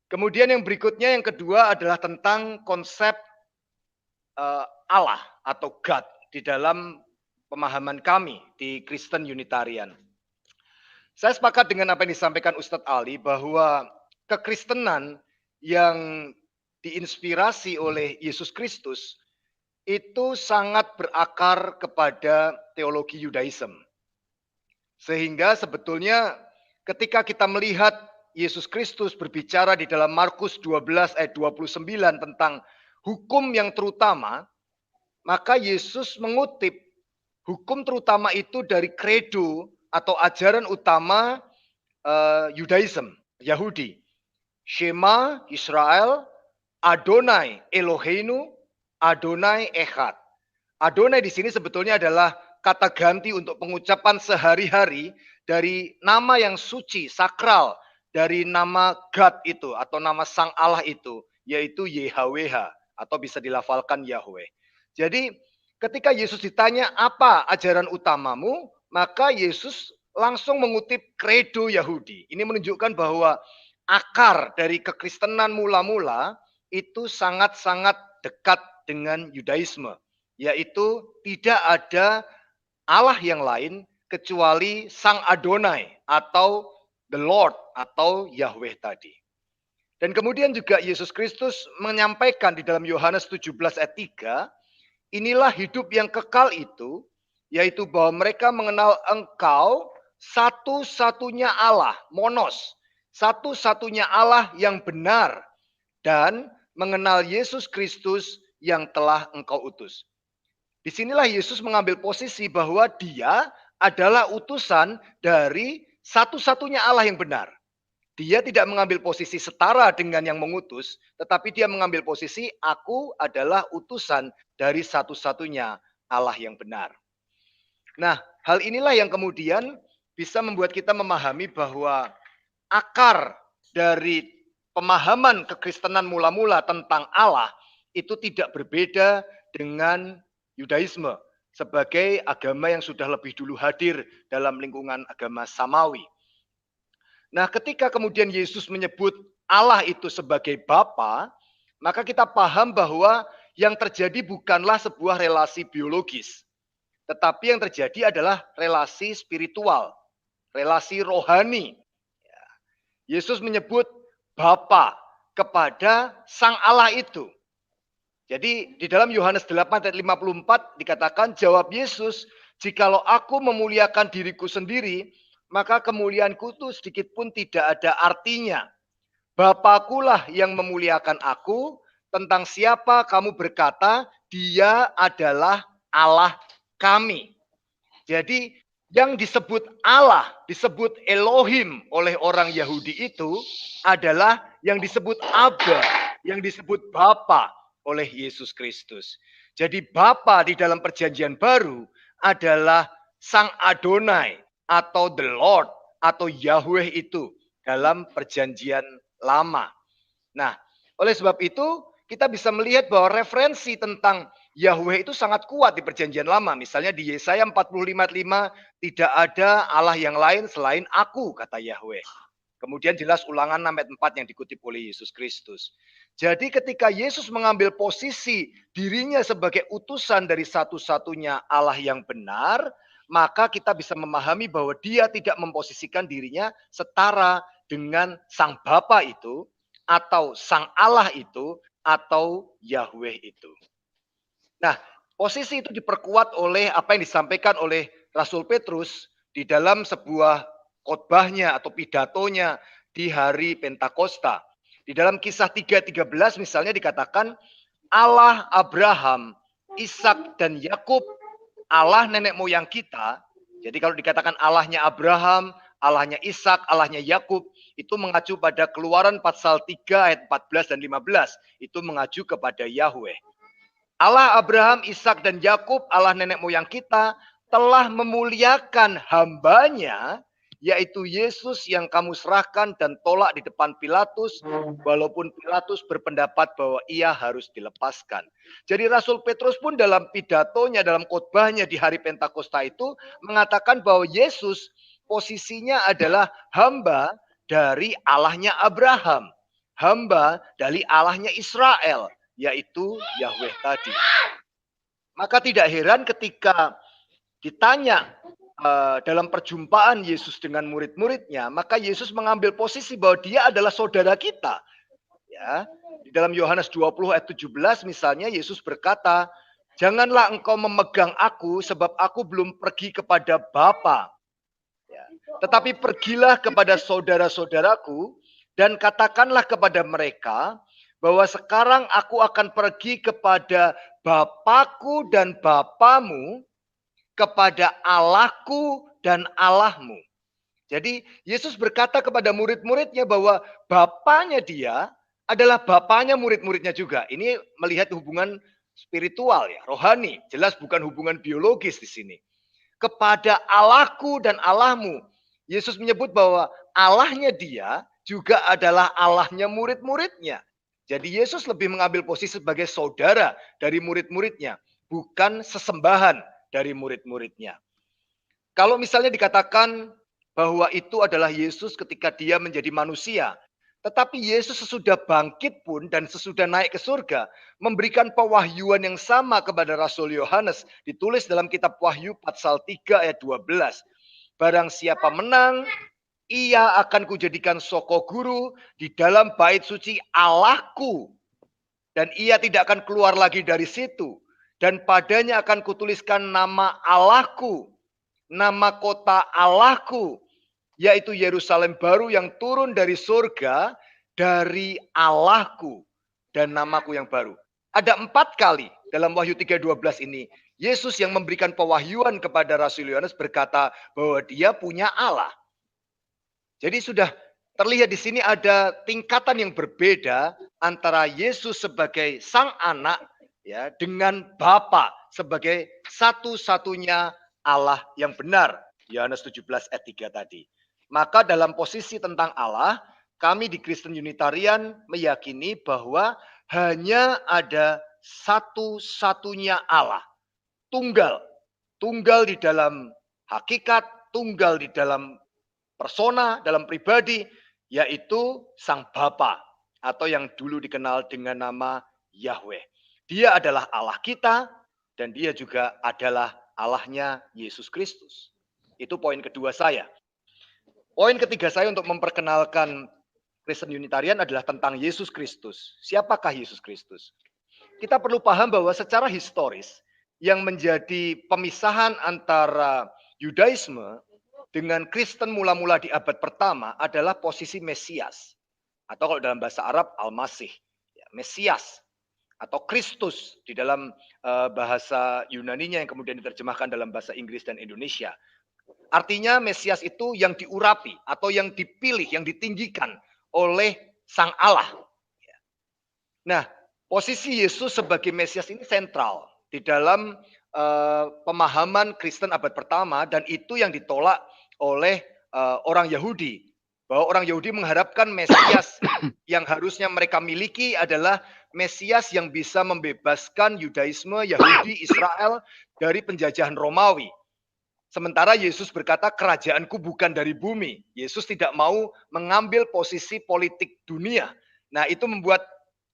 Kemudian yang berikutnya, yang kedua adalah tentang konsep Allah atau God di dalam pemahaman kami di Kristen Unitarian. Saya sepakat dengan apa yang disampaikan Ustadz Ali bahwa kekristenan yang diinspirasi oleh Yesus Kristus itu sangat berakar kepada teologi Yudaism. Sehingga sebetulnya ketika kita melihat Yesus Kristus berbicara di dalam Markus 12 ayat 29 tentang hukum yang terutama, maka Yesus mengutip hukum terutama itu dari kredo atau ajaran utama Yudaism, Yahudi. Shema Israel, Adonai Eloheinu, Adonai Echad. Adonai di sini sebetulnya adalah kata ganti untuk pengucapan sehari-hari dari nama yang suci, sakral, dari nama God itu atau nama Sang Allah itu, yaitu YHWH atau bisa dilafalkan Yahweh. Jadi ketika Yesus ditanya apa ajaran utamamu, maka Yesus langsung mengutip kredo Yahudi. Ini menunjukkan bahwa akar dari kekristenan mula-mula itu sangat-sangat dekat dengan Yudaisme, yaitu tidak ada Allah yang lain kecuali Sang Adonai atau the Lord atau Yahweh tadi. Dan kemudian juga Yesus Kristus menyampaikan di dalam Yohanes 17 ayat 3, inilah hidup yang kekal itu, yaitu bahwa mereka mengenal Engkau satu-satunya Allah, monos, satu-satunya Allah yang benar, dan mengenal Yesus Kristus yang telah Engkau utus. Disinilah Yesus mengambil posisi bahwa dia adalah utusan dari satu-satunya Allah yang benar. Dia tidak mengambil posisi setara dengan yang mengutus, tetapi dia mengambil posisi aku adalah utusan dari satu-satunya Allah yang benar. Nah, hal inilah yang kemudian bisa membuat kita memahami bahwa akar dari pemahaman kekristenan mula-mula tentang Allah itu tidak berbeda dengan Yudaisme sebagai agama yang sudah lebih dulu hadir dalam lingkungan agama Samawi. Nah, ketika kemudian Yesus menyebut Allah itu sebagai Bapa, maka kita paham bahwa yang terjadi bukanlah sebuah relasi biologis, tetapi yang terjadi adalah relasi spiritual, relasi rohani. Yesus menyebut Bapa kepada Sang Allah itu. Jadi di dalam Yohanes 8 ayat 54 dikatakan, jawab Yesus, jikalau aku memuliakan diriku sendiri, maka kemuliaanku itu sedikit pun tidak ada artinya. Bapakulah yang memuliakan aku, tentang siapa kamu berkata, dia adalah Allah kami. Jadi yang disebut Allah, disebut Elohim oleh orang Yahudi itu adalah yang disebut Abba, yang disebut Bapa oleh Yesus Kristus. Jadi Bapa di dalam perjanjian baru adalah Sang Adonai atau the Lord atau Yahweh itu dalam perjanjian lama. Nah, oleh sebab itu kita bisa melihat bahwa referensi tentang Yahweh itu sangat kuat di perjanjian lama. Misalnya di Yesaya 45:5, tidak ada Allah yang lain selain aku, kata Yahweh. Kemudian jelas Ulangan 6 ayat 4 yang dikutip oleh Yesus Kristus. Jadi ketika Yesus mengambil posisi dirinya sebagai utusan dari satu-satunya Allah yang benar, maka kita bisa memahami bahwa dia tidak memposisikan dirinya setara dengan Sang Bapa itu, atau Sang Allah itu, atau Yahweh itu. Nah, posisi itu diperkuat oleh apa yang disampaikan oleh Rasul Petrus di dalam sebuah khotbahnya atau pidatonya di hari Pentakosta. Di dalam Kisah 3:13 misalnya dikatakan, Allah Abraham, Ishak dan Yakub, Allah nenek moyang kita. Jadi kalau dikatakan Allahnya Abraham, Allahnya Ishak, Allahnya Yakub, itu mengacu pada Keluaran pasal 3 ayat 14 dan 15. Itu mengacu kepada Yahweh. Allah Abraham, Ishak dan Yakub, Allah nenek moyang kita, telah memuliakan hambanya, yaitu Yesus yang kamu serahkan dan tolak di depan Pilatus, walaupun Pilatus berpendapat bahwa ia harus dilepaskan. Jadi Rasul Petrus pun dalam pidatonya, dalam khotbahnya di hari Pentakosta itu mengatakan bahwa Yesus posisinya adalah hamba dari Allahnya Abraham, hamba dari Allahnya Israel, yaitu Yahweh tadi. Maka tidak heran ketika ditanya dalam perjumpaan Yesus dengan murid-muridnya, maka Yesus mengambil posisi bahwa dia adalah saudara kita. Ya, di dalam Yohanes 20 ayat 17 misalnya Yesus berkata, janganlah engkau memegang aku sebab aku belum pergi kepada Bapa. Ya, tetapi pergilah kepada saudara-saudaraku dan katakanlah kepada mereka bahwa sekarang aku akan pergi kepada Bapakku dan Bapamu, kepada Allahku dan Allahmu. Jadi Yesus berkata kepada murid-muridnya bahwa Bapanya dia adalah Bapanya murid-muridnya juga. Ini melihat hubungan spiritual ya, rohani. Jelas bukan hubungan biologis di sini. Kepada Allahku dan Allahmu. Yesus menyebut bahwa Allahnya dia juga adalah Allahnya murid-muridnya. Jadi Yesus lebih mengambil posisi sebagai saudara dari murid-muridnya, bukan sesembahan dari murid-muridnya. Kalau misalnya dikatakan bahwa itu adalah Yesus ketika dia menjadi manusia, tetapi Yesus sesudah bangkit pun dan sesudah naik ke surga, memberikan pewahyuan yang sama kepada Rasul Yohanes, ditulis dalam kitab Wahyu pasal 3 ayat 12. Barang siapa menang, ia akan kujadikan soko guru di dalam bait suci Allahku. Dan ia tidak akan keluar lagi dari situ. Dan padanya akan kutuliskan nama Allahku, nama kota Allahku, yaitu Yerusalem baru yang turun dari surga dari Allahku dan namaku yang baru. Ada 4 kali dalam Wahyu 3:12 ini, Yesus yang memberikan pewahyuan kepada Rasul Yohanes berkata bahwa dia punya Allah. Jadi sudah terlihat di sini ada tingkatan yang berbeda antara Yesus sebagai sang anak ya dengan Bapa sebagai satu-satunya Allah yang benar. Yohanes 17 ayat 3 tadi. Maka dalam posisi tentang Allah, kami di Kristen Unitarian meyakini bahwa hanya ada satu-satunya Allah. Tunggal. Tunggal di dalam hakikat, tunggal di dalam persona, dalam pribadi, yaitu Sang Bapa atau yang dulu dikenal dengan nama Yahweh. Dia adalah Allah kita dan dia juga adalah Allahnya Yesus Kristus. Itu poin kedua saya. Poin ketiga saya untuk memperkenalkan Kristen Unitarian adalah tentang Yesus Kristus. Siapakah Yesus Kristus? Kita perlu paham bahwa secara historis yang menjadi pemisahan antara Yudaisme dengan Kristen mula-mula di abad pertama adalah posisi Mesias. Atau kalau dalam bahasa Arab, Al-Masih. Ya, Mesias atau Kristus di dalam bahasa Yunaninya yang kemudian diterjemahkan dalam bahasa Inggris dan Indonesia. Artinya Mesias itu yang diurapi atau yang dipilih, yang ditinggikan oleh Sang Allah. Nah, posisi Yesus sebagai Mesias ini sentral di dalam pemahaman Kristen abad pertama dan itu yang ditolak oleh orang Yahudi. Bahwa orang Yahudi mengharapkan Mesias yang harusnya mereka miliki adalah Mesias yang bisa membebaskan Yudaisme, Yahudi, Israel dari penjajahan Romawi. Sementara Yesus berkata, kerajaanku bukan dari bumi. Yesus tidak mau mengambil posisi politik dunia. Nah, itu membuat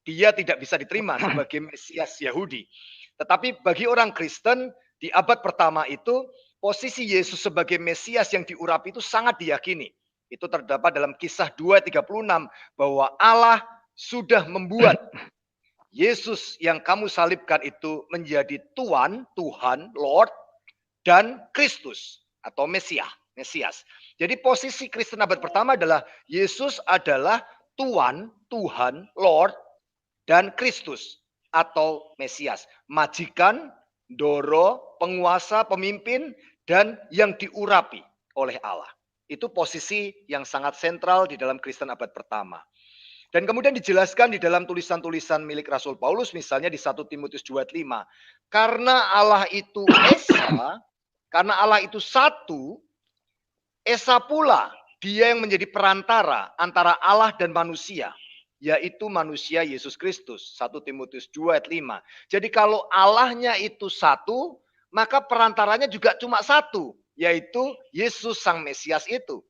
dia tidak bisa diterima sebagai Mesias Yahudi. Tetapi bagi orang Kristen di abad pertama itu, posisi Yesus sebagai Mesias yang diurapi itu sangat diyakini. Itu terdapat dalam Kisah 2:36 bahwa Allah sudah membuat Yesus yang kamu salibkan itu menjadi Tuhan, Lord, dan Kristus atau Mesias. Jadi posisi Kristen abad pertama adalah Yesus adalah Tuhan, Lord, dan Kristus atau Mesias. Majikan, Doro, penguasa, pemimpin, dan yang diurapi oleh Allah. Itu posisi yang sangat sentral di dalam Kristen abad pertama. Dan kemudian dijelaskan di dalam tulisan-tulisan milik Rasul Paulus, misalnya di 1 Timotius 2:5. Karena Allah itu Esa, karena Allah itu satu, Esa pula dia yang menjadi perantara antara Allah dan manusia, yaitu manusia Yesus Kristus. 1 Timotius 2:5. Jadi kalau Allahnya itu satu, maka perantaranya juga cuma satu, yaitu Yesus Sang Mesias itu.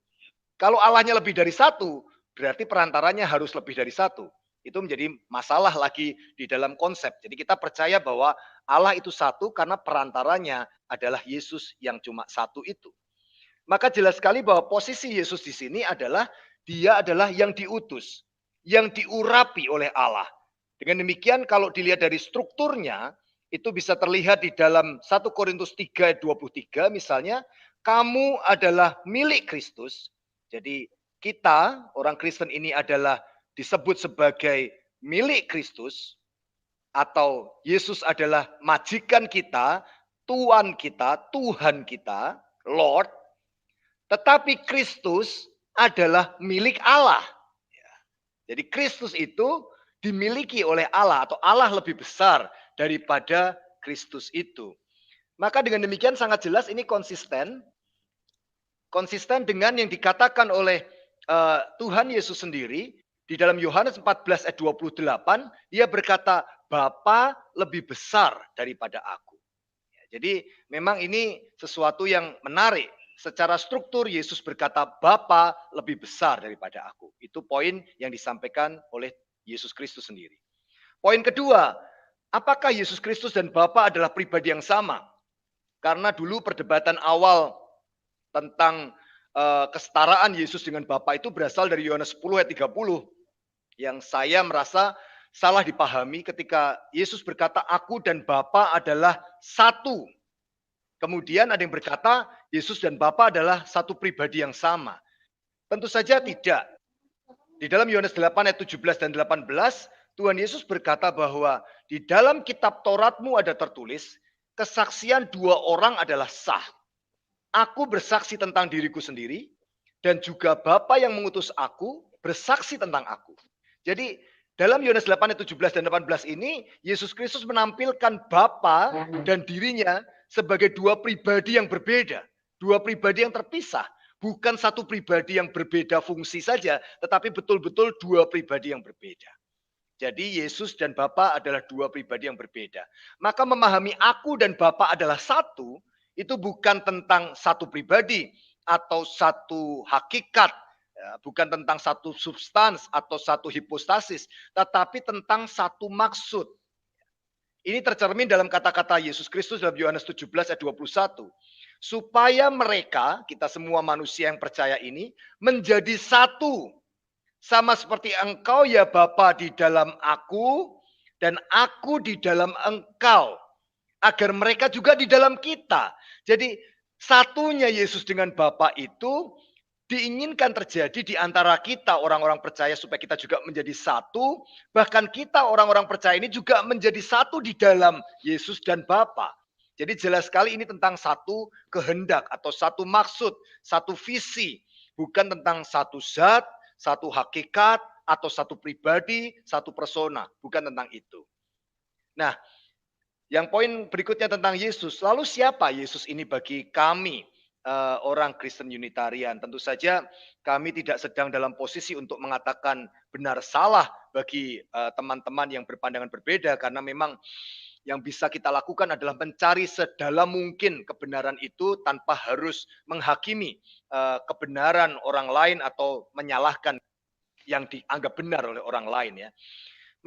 Kalau Allahnya lebih dari satu, berarti perantaranya harus lebih dari satu. Itu menjadi masalah lagi di dalam konsep. Jadi kita percaya bahwa Allah itu satu karena perantaranya adalah Yesus yang cuma satu itu. Maka jelas sekali bahwa posisi Yesus di sini adalah dia adalah yang diutus, yang diurapi oleh Allah. Dengan demikian kalau dilihat dari strukturnya, itu bisa terlihat di dalam 1 Korintus 3:23 misalnya, kamu adalah milik Kristus. Jadi kita, orang Kristen ini adalah disebut sebagai milik Kristus, atau Yesus adalah majikan kita, Tuhan kita, Lord. Tetapi Kristus adalah milik Allah. Jadi Kristus itu dimiliki oleh Allah, atau Allah lebih besar daripada Kristus itu. Maka dengan demikian sangat jelas ini konsisten dengan yang dikatakan oleh Tuhan Yesus sendiri di dalam Yohanes 14 ayat 28, dia berkata, Bapa lebih besar daripada aku. Ya, jadi memang ini sesuatu yang menarik. Secara struktur Yesus berkata, Bapa lebih besar daripada aku. Itu poin yang disampaikan oleh Yesus Kristus sendiri. Poin kedua, apakah Yesus Kristus dan Bapa adalah pribadi yang sama? Karena dulu perdebatan awal tentang kesetaraan Yesus dengan Bapa itu berasal dari Yohanes 10 ayat 30. Yang saya merasa salah dipahami ketika Yesus berkata, aku dan Bapa adalah satu. Kemudian ada yang berkata, Yesus dan Bapa adalah satu pribadi yang sama. Tentu saja tidak. Di dalam Yohanes 8 ayat 17 dan 18, Tuhan Yesus berkata bahwa di dalam kitab Tauratmu ada tertulis, kesaksian dua orang adalah sah. Aku bersaksi tentang diriku sendiri, dan juga Bapa yang mengutus aku bersaksi tentang aku. Jadi dalam Yohanes 8 ayat 17 dan 18 ini, Yesus Kristus menampilkan Bapa dan dirinya sebagai dua pribadi yang berbeda. Dua pribadi yang terpisah. Bukan satu pribadi yang berbeda fungsi saja, tetapi betul-betul dua pribadi yang berbeda. Jadi Yesus dan Bapa adalah dua pribadi yang berbeda. Maka memahami aku dan Bapa adalah satu, itu bukan tentang satu pribadi atau satu hakikat, bukan tentang satu substans atau satu hipostasis, tetapi tentang satu maksud. Ini tercermin dalam kata-kata Yesus Kristus dalam Yohanes 17 ayat 21. Supaya mereka, kita semua manusia yang percaya ini, menjadi satu. Sama seperti engkau ya Bapa di dalam aku, dan aku di dalam engkau. Agar mereka juga di dalam kita. Jadi satunya Yesus dengan Bapa itu diinginkan terjadi di antara kita orang-orang percaya supaya kita juga menjadi satu. Bahkan kita orang-orang percaya ini juga menjadi satu di dalam Yesus dan Bapa. Jadi jelas sekali ini tentang satu kehendak atau satu maksud, satu visi. Bukan tentang satu zat, satu hakikat, atau satu pribadi, satu persona. Bukan tentang itu. Nah, yang poin berikutnya tentang Yesus. Lalu siapa Yesus ini bagi kami? Orang Kristen Unitarian. Tentu saja kami tidak sedang dalam posisi untuk mengatakan benar salah bagi teman-teman yang berpandangan berbeda, karena memang yang bisa kita lakukan adalah mencari sedalam mungkin kebenaran itu tanpa harus menghakimi kebenaran orang lain atau menyalahkan yang dianggap benar oleh orang lain ya.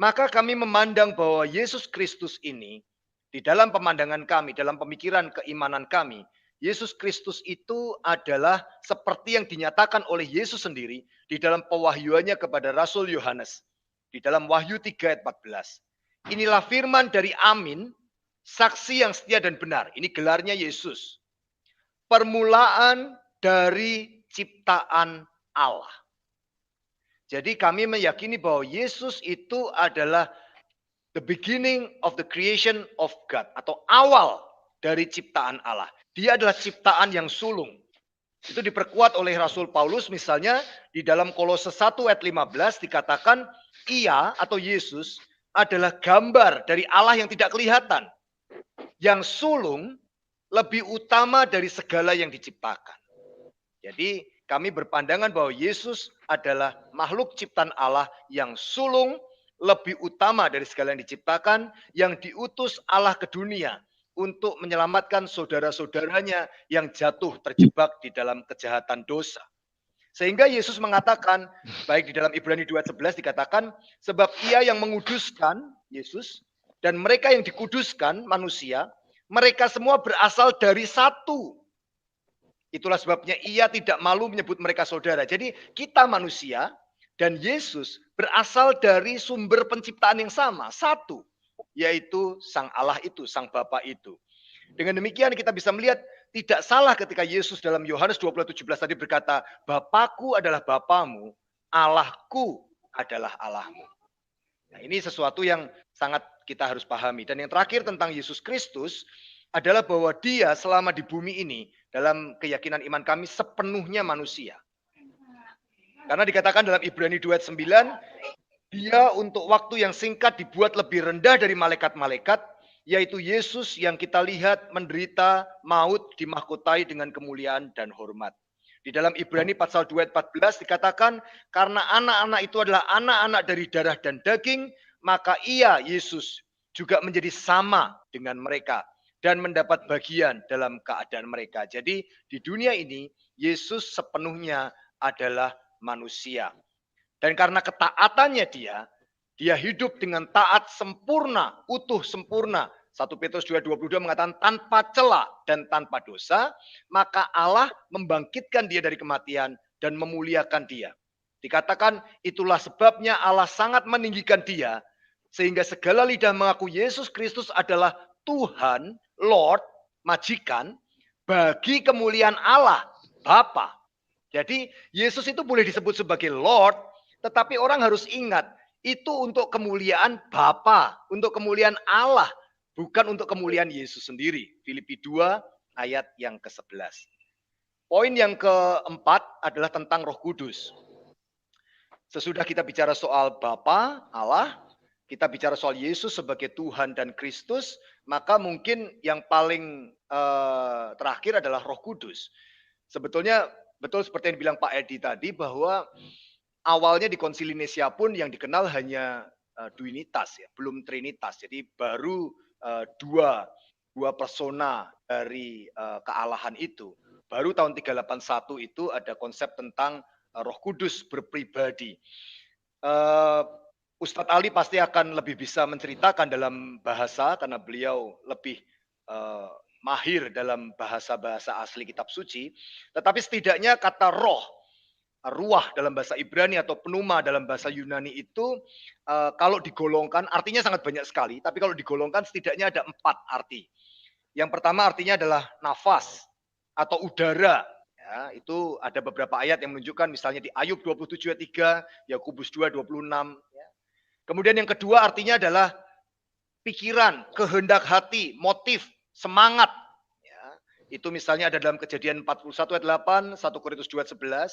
Maka kami memandang bahwa Yesus Kristus ini di dalam pemandangan kami, dalam pemikiran keimanan kami, Yesus Kristus itu adalah seperti yang dinyatakan oleh Yesus sendiri di dalam pewahyuannya kepada Rasul Yohanes. Di dalam Wahyu 3 ayat 14. Inilah firman dari Amin, saksi yang setia dan benar. Ini gelarnya Yesus. Permulaan dari ciptaan Allah. Jadi kami meyakini bahwa Yesus itu adalah the beginning of the creation of God. Atau awal dari ciptaan Allah. Dia adalah ciptaan yang sulung. Itu diperkuat oleh Rasul Paulus misalnya di dalam Kolose 1 ayat 15 dikatakan ia atau Yesus adalah gambar dari Allah yang tidak kelihatan. Yang sulung lebih utama dari segala yang diciptakan. Jadi kami berpandangan bahwa Yesus adalah makhluk ciptaan Allah yang sulung lebih utama dari segala yang diciptakan, yang diutus Allah ke dunia untuk menyelamatkan saudara-saudaranya yang jatuh terjebak di dalam kejahatan dosa. Sehingga Yesus mengatakan, baik di dalam Ibrani 2:11 dikatakan, sebab ia yang menguduskan, Yesus, dan mereka yang dikuduskan, manusia, mereka semua berasal dari satu. Itulah sebabnya ia tidak malu menyebut mereka saudara. Jadi kita manusia dan Yesus berasal dari sumber penciptaan yang sama, satu. Yaitu Sang Allah itu, Sang Bapa itu. Dengan demikian kita bisa melihat tidak salah ketika Yesus dalam Yohanes 20:17 tadi berkata, Bapakku adalah Bapamu, Allahku adalah Allahmu. Nah, ini sesuatu yang sangat kita harus pahami. Dan yang terakhir tentang Yesus Kristus adalah bahwa dia selama di bumi ini, dalam keyakinan iman kami, sepenuhnya manusia. Karena dikatakan dalam Ibrani 2:9, dia untuk waktu yang singkat dibuat lebih rendah dari malaikat-malaikat yaitu Yesus yang kita lihat menderita maut dimahkotai dengan kemuliaan dan hormat. Di dalam Ibrani pasal 2 ayat 14 dikatakan, karena anak-anak itu adalah anak-anak dari darah dan daging, maka ia, Yesus, juga menjadi sama dengan mereka dan mendapat bagian dalam keadaan mereka. Jadi di dunia ini, Yesus sepenuhnya adalah manusia. Dan karena ketaatannya dia hidup dengan taat sempurna, utuh sempurna. 1 Petrus 2:22 mengatakan tanpa celah dan tanpa dosa, maka Allah membangkitkan dia dari kematian dan memuliakan dia. Dikatakan itulah sebabnya Allah sangat meninggikan dia, sehingga segala lidah mengaku Yesus Kristus adalah Tuhan, Lord, majikan, bagi kemuliaan Allah, Bapa. Jadi Yesus itu boleh disebut sebagai Lord, tetapi orang harus ingat, itu untuk kemuliaan Bapa, untuk kemuliaan Allah, bukan untuk kemuliaan Yesus sendiri. Filipi 2 ayat yang ke-11. Poin yang keempat adalah tentang Roh Kudus. Sesudah kita bicara soal Bapa, Allah, kita bicara soal Yesus sebagai Tuhan dan Kristus, maka mungkin yang paling terakhir adalah Roh Kudus. Sebetulnya betul seperti yang dibilang Pak Edi tadi, bahwa awalnya di Konsili Nisia pun yang dikenal hanya duinitas, ya, belum trinitas. Jadi baru dua persona dari kealahan itu. Baru tahun 381 itu ada konsep tentang Roh Kudus berpribadi. Ustadz Ali pasti akan lebih bisa menceritakan dalam bahasa karena beliau lebih mahir dalam bahasa-bahasa asli kitab suci. Tetapi setidaknya kata roh, ruah dalam bahasa Ibrani atau pneuma dalam bahasa Yunani itu kalau digolongkan artinya sangat banyak sekali, tapi kalau digolongkan setidaknya ada 4 arti. Yang pertama artinya adalah nafas atau udara. Ya, itu ada beberapa ayat yang menunjukkan, misalnya di Ayub 27 ayat 3, Yakobus 2:26. Ya. Kemudian yang kedua artinya adalah pikiran, kehendak hati, motif, semangat. Ya, itu misalnya ada dalam Kejadian 41 ayat 8, 1 Korintus 2 ayat 11.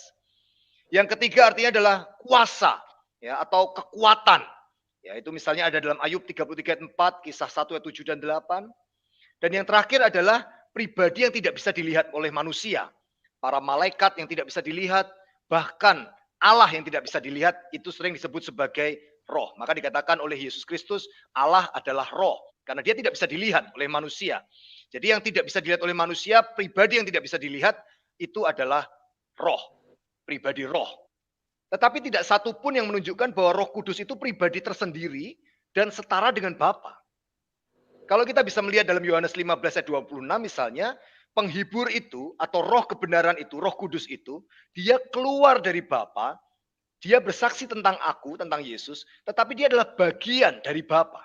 Yang ketiga artinya adalah kuasa, ya, atau kekuatan. Ya, itu misalnya ada dalam Ayub 33 ayat 4, Kisah 1 ayat 7 dan 8. Dan yang terakhir adalah pribadi yang tidak bisa dilihat oleh manusia. Para malaikat yang tidak bisa dilihat, bahkan Allah yang tidak bisa dilihat, itu sering disebut sebagai roh. Maka dikatakan oleh Yesus Kristus, Allah adalah roh. Karena dia tidak bisa dilihat oleh manusia. Jadi yang tidak bisa dilihat oleh manusia, pribadi yang tidak bisa dilihat, itu adalah roh. Pribadi roh. Tetapi tidak satu pun yang menunjukkan bahwa Roh Kudus itu pribadi tersendiri dan setara dengan Bapa. Kalau kita bisa melihat dalam Yohanes 15 ayat 26 misalnya, penghibur itu atau roh kebenaran itu, Roh Kudus itu, dia keluar dari Bapa, dia bersaksi tentang aku, tentang Yesus, tetapi dia adalah bagian dari Bapa.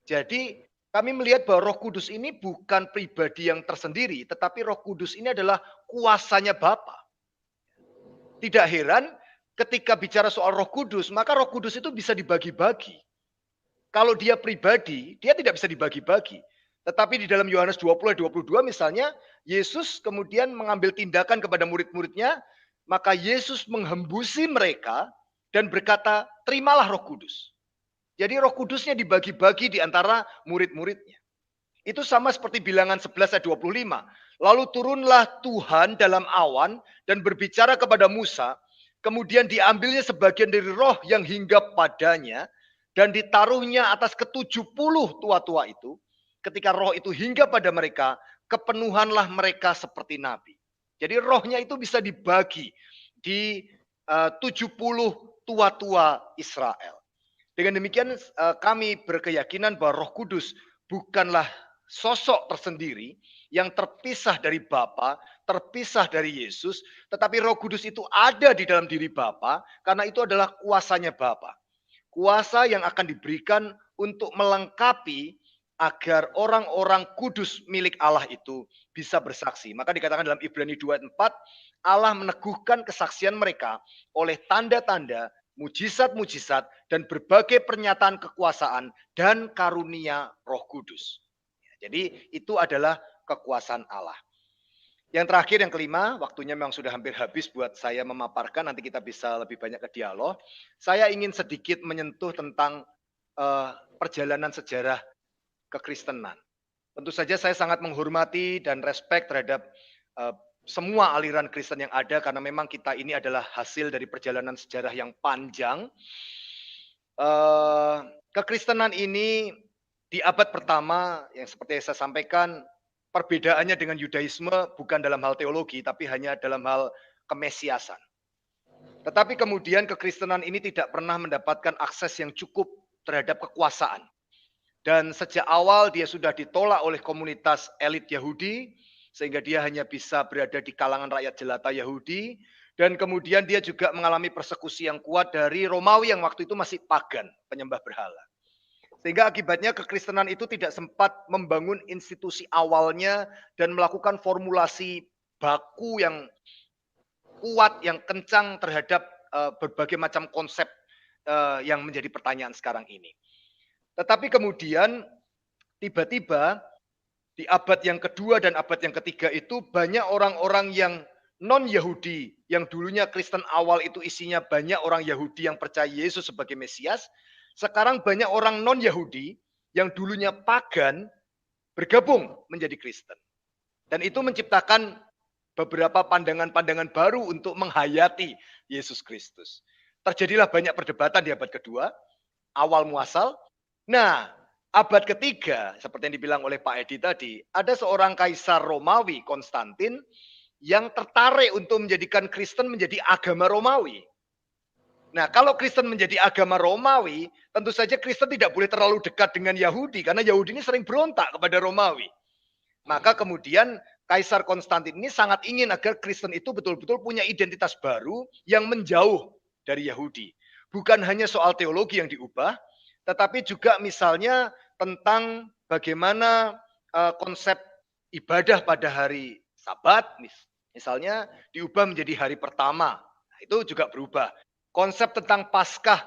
Jadi kami melihat bahwa Roh Kudus ini bukan pribadi yang tersendiri, tetapi Roh Kudus ini adalah kuasanya Bapa. Tidak heran ketika bicara soal Roh Kudus, maka Roh Kudus itu bisa dibagi-bagi. Kalau dia pribadi, dia tidak bisa dibagi-bagi. Tetapi di dalam Yohanes 20 ayat 22 misalnya, Yesus kemudian mengambil tindakan kepada murid-muridnya, maka Yesus menghembusi mereka dan berkata, terimalah Roh Kudus. Jadi Roh Kudusnya dibagi-bagi di antara murid-muridnya. Itu sama seperti Bilangan 11 ayat 25. Lalu turunlah Tuhan dalam awan dan berbicara kepada Musa. Kemudian diambilnya sebagian dari roh yang hinggap padanya. Dan ditaruhnya atas ke-70 tua-tua itu. Ketika roh itu hinggap pada mereka, kepenuhanlah mereka seperti nabi. Jadi rohnya itu bisa dibagi di 70 tua-tua Israel. Dengan demikian kami berkeyakinan bahwa Roh Kudus bukanlah sosok tersendiri yang terpisah dari Bapa, terpisah dari Yesus, tetapi Roh Kudus itu ada di dalam diri Bapa karena itu adalah kuasanya Bapa. Kuasa yang akan diberikan untuk melengkapi agar orang-orang kudus milik Allah itu bisa bersaksi. Maka dikatakan dalam Ibrani 2 ayat 4, Allah meneguhkan kesaksian mereka oleh tanda-tanda, mujizat-mujizat, dan berbagai pernyataan kekuasaan dan karunia Roh Kudus. Jadi itu adalah kekuasaan Allah. Yang terakhir, yang kelima, waktunya memang sudah hampir habis buat saya memaparkan, nanti kita bisa lebih banyak ke dialog. Saya ingin sedikit menyentuh tentang perjalanan sejarah kekristenan. Tentu saja saya sangat menghormati dan respect terhadap semua aliran Kristen yang ada karena memang kita ini adalah hasil dari perjalanan sejarah yang panjang. Kekristenan ini di abad pertama yang seperti yang saya sampaikan, perbedaannya dengan Yudaisme bukan dalam hal teologi tapi hanya dalam hal kemesiasan. Tetapi kemudian kekristenan ini tidak pernah mendapatkan akses yang cukup terhadap kekuasaan. Dan sejak awal dia sudah ditolak oleh komunitas elit Yahudi, sehingga dia hanya bisa berada di kalangan rakyat jelata Yahudi. Dan kemudian dia juga mengalami persekusi yang kuat dari Romawi yang waktu itu masih pagan, penyembah berhala. Sehingga akibatnya kekristenan itu tidak sempat membangun institusi awalnya dan melakukan formulasi baku yang kuat, yang kencang terhadap berbagai macam konsep yang menjadi pertanyaan sekarang ini. Tetapi kemudian tiba-tiba di abad yang kedua dan abad yang ketiga itu banyak orang-orang yang non-Yahudi, yang dulunya Kristen awal itu isinya banyak orang Yahudi yang percaya Yesus sebagai Mesias. Sekarang banyak orang non-Yahudi yang dulunya pagan bergabung menjadi Kristen. Dan itu menciptakan beberapa pandangan-pandangan baru untuk menghayati Yesus Kristus. Terjadilah banyak perdebatan di abad kedua, awal muasal. Nah, abad ketiga, seperti yang dibilang oleh Pak Edi tadi, ada seorang kaisar Romawi, Konstantin, yang tertarik untuk menjadikan Kristen menjadi agama Romawi. Nah, kalau Kristen menjadi agama Romawi, tentu saja Kristen tidak boleh terlalu dekat dengan Yahudi, karena Yahudi ini sering berontak kepada Romawi. Maka kemudian Kaisar Konstantin ini sangat ingin agar Kristen itu betul-betul punya identitas baru yang menjauh dari Yahudi. Bukan hanya soal teologi yang diubah, tetapi juga misalnya tentang bagaimana konsep ibadah pada hari Sabat, misalnya diubah menjadi hari pertama. Nah, itu juga berubah. Konsep tentang Paskah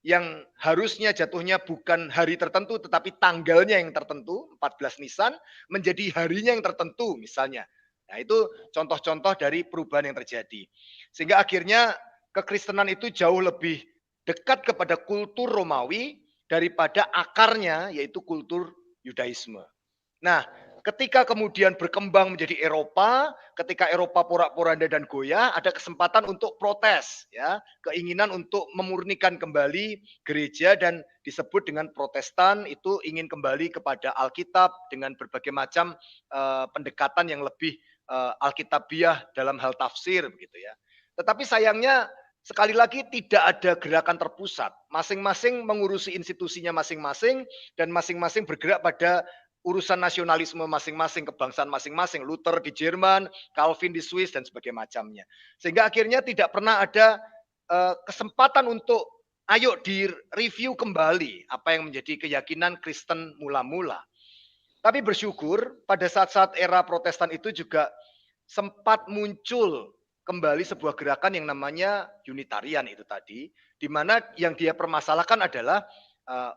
yang harusnya jatuhnya bukan hari tertentu, tetapi tanggalnya yang tertentu, 14 Nisan, menjadi harinya yang tertentu misalnya. Nah, itu contoh-contoh dari perubahan yang terjadi. Sehingga akhirnya kekristenan itu jauh lebih dekat kepada kultur Romawi, daripada akarnya yaitu kultur Yudaisme. Nah, ketika kemudian berkembang menjadi Eropa, ketika Eropa porak-poranda dan goyah, ada kesempatan untuk protes, ya, keinginan untuk memurnikan kembali gereja dan disebut dengan Protestan itu ingin kembali kepada Alkitab dengan berbagai macam pendekatan yang lebih Alkitabiah dalam hal tafsir begitu ya. Tetapi sayangnya sekali lagi tidak ada gerakan terpusat. Masing-masing mengurusi institusinya masing-masing dan masing-masing bergerak pada urusan nasionalisme masing-masing, kebangsaan masing-masing. Luther di Jerman, Calvin di Swiss dan sebagainya macamnya. Sehingga akhirnya tidak pernah ada kesempatan untuk ayo direview kembali apa yang menjadi keyakinan Kristen mula-mula. Tapi bersyukur pada saat-saat era Protestan itu juga sempat muncul kembali sebuah gerakan yang namanya Unitarian itu tadi, di mana yang dia permasalahkan adalah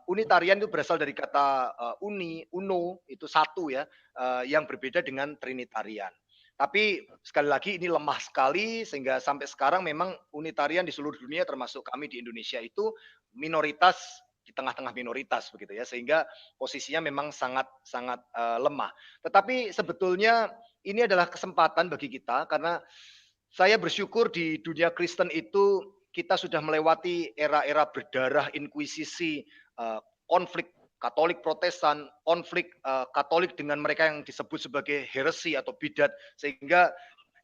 Unitarian itu berasal dari kata uno, itu satu ya, yang berbeda dengan Trinitarian. Tapi sekali lagi ini lemah sekali sehingga sampai sekarang memang Unitarian di seluruh dunia termasuk kami di Indonesia itu minoritas di tengah-tengah minoritas begitu ya, sehingga posisinya memang sangat lemah. Tetapi sebetulnya ini adalah kesempatan bagi kita karena saya bersyukur di dunia Kristen itu kita sudah melewati era-era berdarah inkuisisi, konflik Katolik Protestan, konflik Katolik dengan mereka yang disebut sebagai heresi atau bidat, sehingga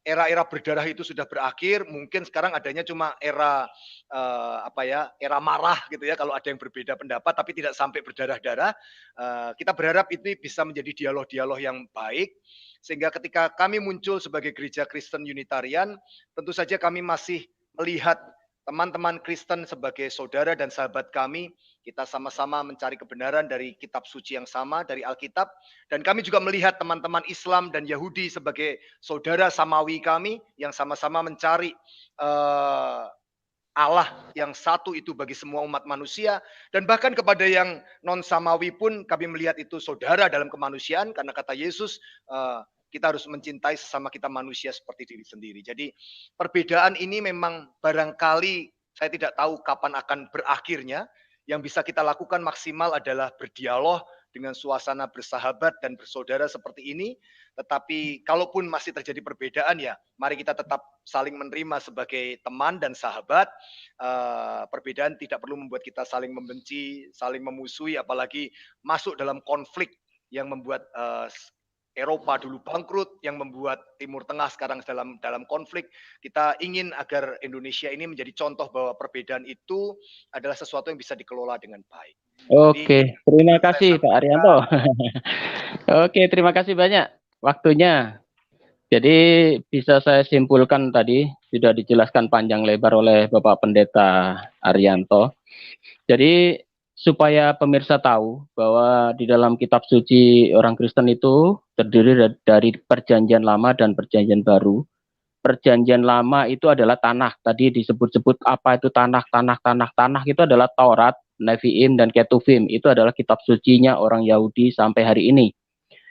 era-era berdarah itu sudah berakhir. Mungkin sekarang adanya cuma era era marah gitu ya kalau ada yang berbeda pendapat, tapi tidak sampai berdarah-darah. Kita berharap ini bisa menjadi dialog-dialog yang baik. Sehingga ketika kami muncul sebagai gereja Kristen Unitarian, tentu saja kami masih melihat teman-teman Kristen sebagai saudara dan sahabat kami. Kita sama-sama mencari kebenaran dari kitab suci yang sama, dari Alkitab. Dan kami juga melihat teman-teman Islam dan Yahudi sebagai saudara samawi kami yang sama-sama mencari Allah yang satu itu bagi semua umat manusia. Dan bahkan kepada yang non-samawi pun kami melihat itu saudara dalam kemanusiaan. Karena kata Yesus, kita harus mencintai sesama kita manusia seperti diri sendiri. Jadi perbedaan ini memang barangkali saya tidak tahu kapan akan berakhirnya. Yang bisa kita lakukan maksimal adalah berdialog dengan suasana bersahabat dan bersaudara seperti ini. Tetapi kalaupun masih terjadi perbedaan ya, mari kita tetap saling menerima sebagai teman dan sahabat. Perbedaan tidak perlu membuat kita saling membenci, saling memusuhi, apalagi masuk dalam konflik yang membuat Eropa dulu bangkrut, yang membuat Timur Tengah sekarang dalam konflik. Kita ingin agar Indonesia ini menjadi contoh bahwa perbedaan itu adalah sesuatu yang bisa dikelola dengan baik. Oke, terima kasih Pak Arianto. Oke, terima kasih banyak waktunya. Jadi bisa saya simpulkan tadi sudah dijelaskan panjang lebar oleh Bapak Pendeta Arianto. Jadi supaya pemirsa tahu bahwa di dalam kitab suci orang Kristen itu terdiri dari Perjanjian Lama dan Perjanjian Baru. Perjanjian Lama itu adalah tanah. Tadi disebut-sebut apa itu tanah. Tanah itu adalah Taurat, Nevi'im, dan Ketuvim. Itu adalah kitab sucinya orang Yahudi sampai hari ini.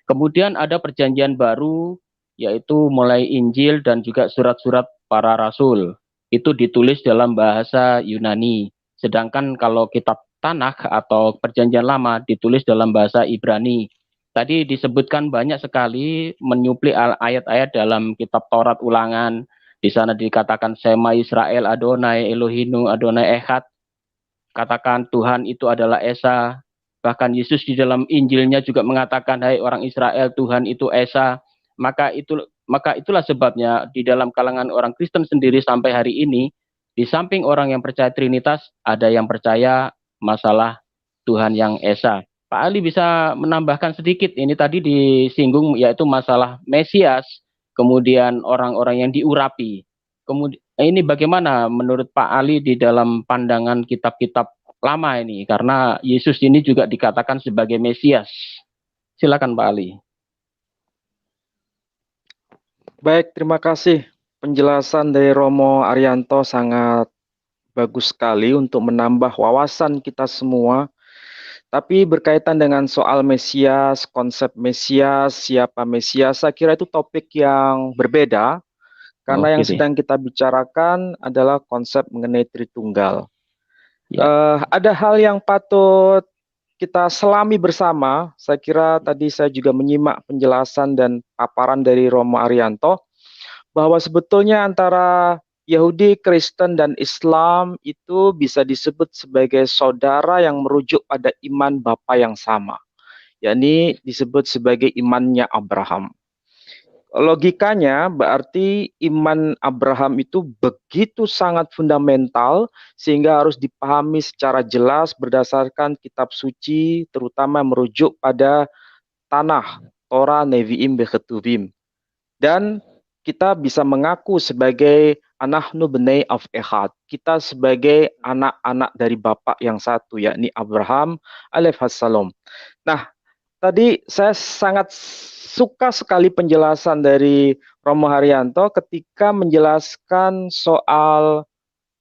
Kemudian ada Perjanjian Baru, yaitu mulai Injil dan juga surat-surat para rasul. Itu ditulis dalam bahasa Yunani. Sedangkan kalau kitab Tanakh atau Perjanjian Lama ditulis dalam bahasa Ibrani. Tadi disebutkan banyak sekali menyuplik ayat-ayat dalam kitab Taurat Ulangan. Di sana dikatakan Sema Israel Adonai Elohinu Adonai Echad. Katakan Tuhan itu adalah Esa. Bahkan Yesus di dalam Injilnya juga mengatakan, hai orang Israel, Tuhan itu Esa. Maka itulah sebabnya di dalam kalangan orang Kristen sendiri sampai hari ini, di samping orang yang percaya Trinitas, ada yang percaya masalah Tuhan yang Esa. Pak Ali bisa menambahkan sedikit, ini tadi disinggung yaitu masalah Mesias, kemudian orang-orang yang diurapi. Kemudian ini bagaimana menurut Pak Ali di dalam pandangan kitab-kitab lama ini, karena Yesus ini juga dikatakan sebagai Mesias. Silakan Pak Ali. Baik, terima kasih. Penjelasan dari Romo Arianto sangat bagus sekali untuk menambah wawasan kita semua. Tapi berkaitan dengan soal Mesias, konsep Mesias, siapa Mesias, saya kira itu topik yang berbeda. Karena yang sedang kita bicarakan adalah konsep mengenai Tritunggal. Ada hal yang patut kita selami bersama. Saya kira tadi saya juga menyimak penjelasan dan paparan dari Romo Arianto, bahwa sebetulnya antara Yahudi, Kristen, dan Islam itu bisa disebut sebagai saudara yang merujuk pada iman Bapa yang sama, yakni disebut sebagai imannya Abraham. Logikanya berarti iman Abraham itu begitu sangat fundamental sehingga harus dipahami secara jelas berdasarkan kitab suci, terutama merujuk pada tanah, Torah, Nevi'im, Ketuvim. Dan kita bisa mengaku sebagai anahnu bnei of Echad. Kita sebagai anak-anak dari Bapa yang satu, yakni Abraham alaihissalam. Nah, tadi saya sangat suka sekali penjelasan dari Romo Haryanto ketika menjelaskan soal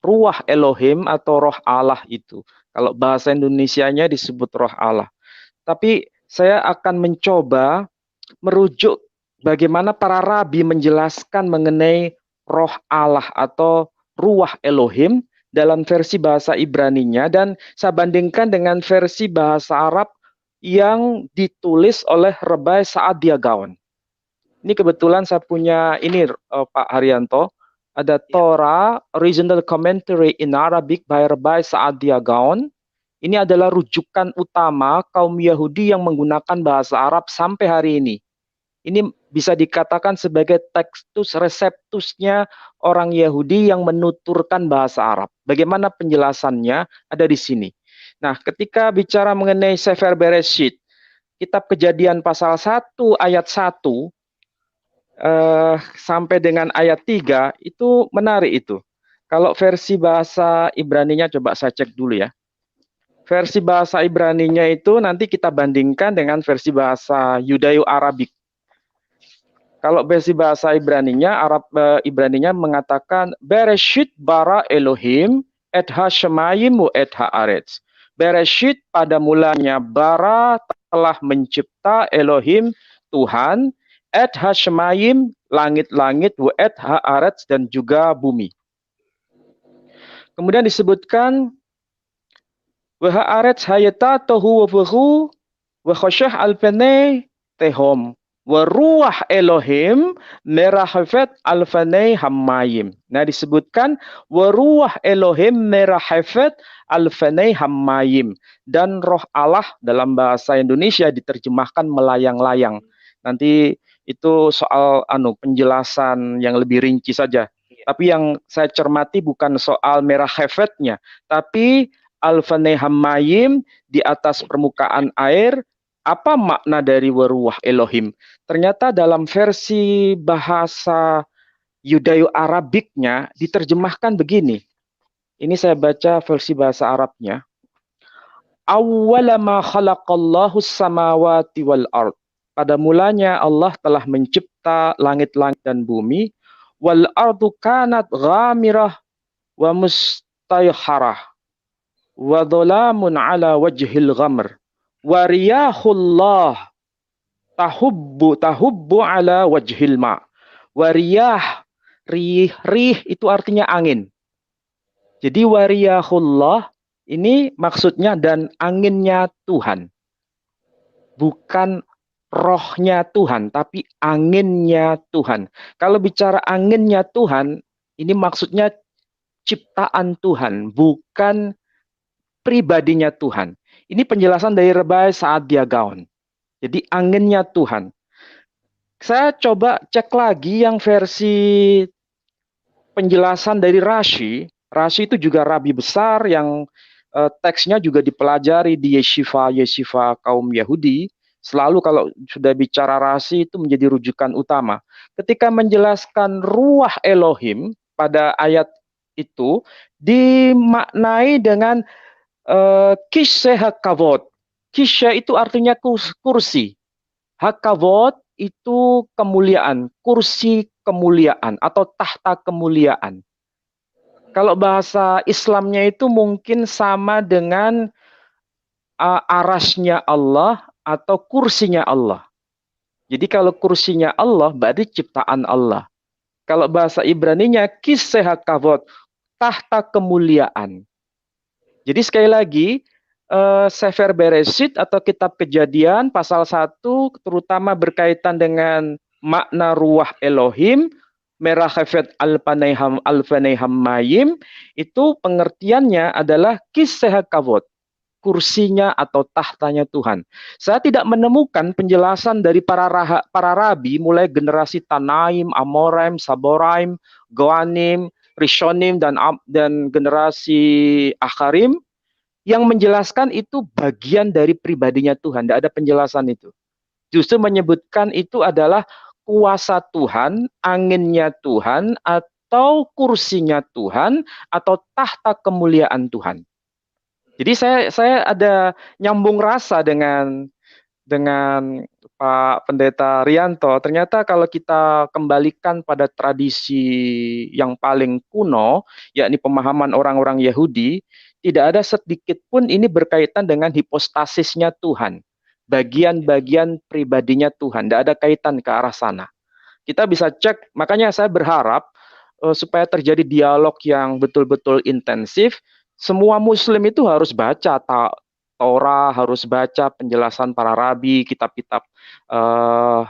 ruah Elohim atau roh Allah itu. Kalau bahasa Indonesianya disebut roh Allah. Tapi saya akan mencoba merujuk bagaimana para rabi menjelaskan mengenai roh Allah atau ruah Elohim dalam versi bahasa Ibraninya, dan saya bandingkan dengan versi bahasa Arab yang ditulis oleh Rabbi Saadia Gaon. Ini kebetulan saya punya ini Pak Haryanto, ada Torah Original Commentary in Arabic by Rabbi Saadia Gaon. Ini adalah rujukan utama kaum Yahudi yang menggunakan bahasa Arab sampai hari ini. Ini bisa dikatakan sebagai tekstus reseptusnya orang Yahudi yang menuturkan bahasa Arab. Bagaimana penjelasannya ada di sini. Nah, ketika bicara mengenai Sefer Bereshit, kitab Kejadian pasal 1 ayat 1 sampai dengan ayat 3 itu menarik itu. Kalau versi bahasa Ibraninya coba saya cek dulu ya. Versi bahasa Ibraninya itu nanti kita bandingkan dengan versi bahasa Yudayo-Arabik. Kalau versi bahasa Ibraninya, Ibraninya mengatakan Bereshit bara Elohim et ha-shemayim wa et ha-aretz. Bereshit pada mulanya bara telah mencipta Elohim Tuhan, et ha-shemayim langit-langit, wa et ha-aretz dan juga bumi. Kemudian disebutkan wa ha-aretz hayata tohu wa fuhu wa khasyah alfanai tehom wa ruah Elohim merahafat alfanai hammayim. Nah, disebutkan wa ruah Elohim merahafat alfanai hammayim, dan roh Allah dalam bahasa Indonesia diterjemahkan melayang-layang. Nanti itu soal penjelasan yang lebih rinci saja. Tapi yang saya cermati bukan soal merahafetnya, tapi alfanai hammayim di atas permukaan air. Apa makna dari waruah Elohim? Ternyata dalam versi bahasa Yudayo-Arabiknya diterjemahkan begini. Ini saya baca versi bahasa Arabnya. Awwala ma khalaqallahu samawati wal ard. Pada mulanya Allah telah mencipta langit-langit dan bumi. Wal ardu kanat ghamirah wa mustayharah. Wa dhulamun ala wajhil ghamr. Wariyahullah tahubbu ala wajhil ma. Wariyah, rih itu artinya angin. Jadi wariyahullah ini maksudnya dan anginnya Tuhan. Bukan rohnya Tuhan, tapi anginnya Tuhan. Kalau bicara anginnya Tuhan, ini maksudnya ciptaan Tuhan, bukan pribadinya Tuhan. Ini penjelasan dari Rebai Saadia Gaon. Jadi anginnya Tuhan. Saya coba cek lagi yang versi penjelasan dari Rashi. Rashi itu juga rabi besar yang teksnya juga dipelajari di yeshiva kaum Yahudi. Selalu kalau sudah bicara Rashi itu menjadi rujukan utama. Ketika menjelaskan ruah Elohim pada ayat itu dimaknai dengan kisah hakavot. Kisah itu artinya kursi. Hakavot itu kemuliaan, kursi kemuliaan atau tahta kemuliaan. Kalau bahasa Islamnya itu mungkin sama dengan arasnya Allah atau kursinya Allah. Jadi kalau kursinya Allah berarti ciptaan Allah. Kalau bahasa Ibraninya kisah hakavot, tahta kemuliaan. Jadi sekali lagi, Sefer Bereshit atau Kitab Kejadian pasal 1 terutama berkaitan dengan makna ruah Elohim, merahafet alfanai hammayim, itu pengertiannya adalah kisah kavod, kursinya atau tahtanya Tuhan. Saya tidak menemukan penjelasan dari para rabi mulai generasi Tanaim, Amoraim, Saboraim, Goanim, Rishonim dan generasi Akharim yang menjelaskan itu bagian dari pribadinya Tuhan. Tidak ada penjelasan itu. Justru menyebutkan itu adalah kuasa Tuhan, anginnya Tuhan, atau kursinya Tuhan, atau tahta kemuliaan Tuhan. Jadi saya ada nyambung rasa dengan Pak Pendeta Rianto. Ternyata kalau kita kembalikan pada tradisi yang paling kuno, yakni pemahaman orang-orang Yahudi, tidak ada sedikit pun ini berkaitan dengan hipostasisnya Tuhan. Bagian-bagian pribadinya Tuhan. Tidak ada kaitan ke arah sana. Kita bisa cek, makanya saya berharap supaya terjadi dialog yang betul-betul intensif, semua Muslim itu harus baca Torah, harus baca penjelasan para rabi, kitab-kitab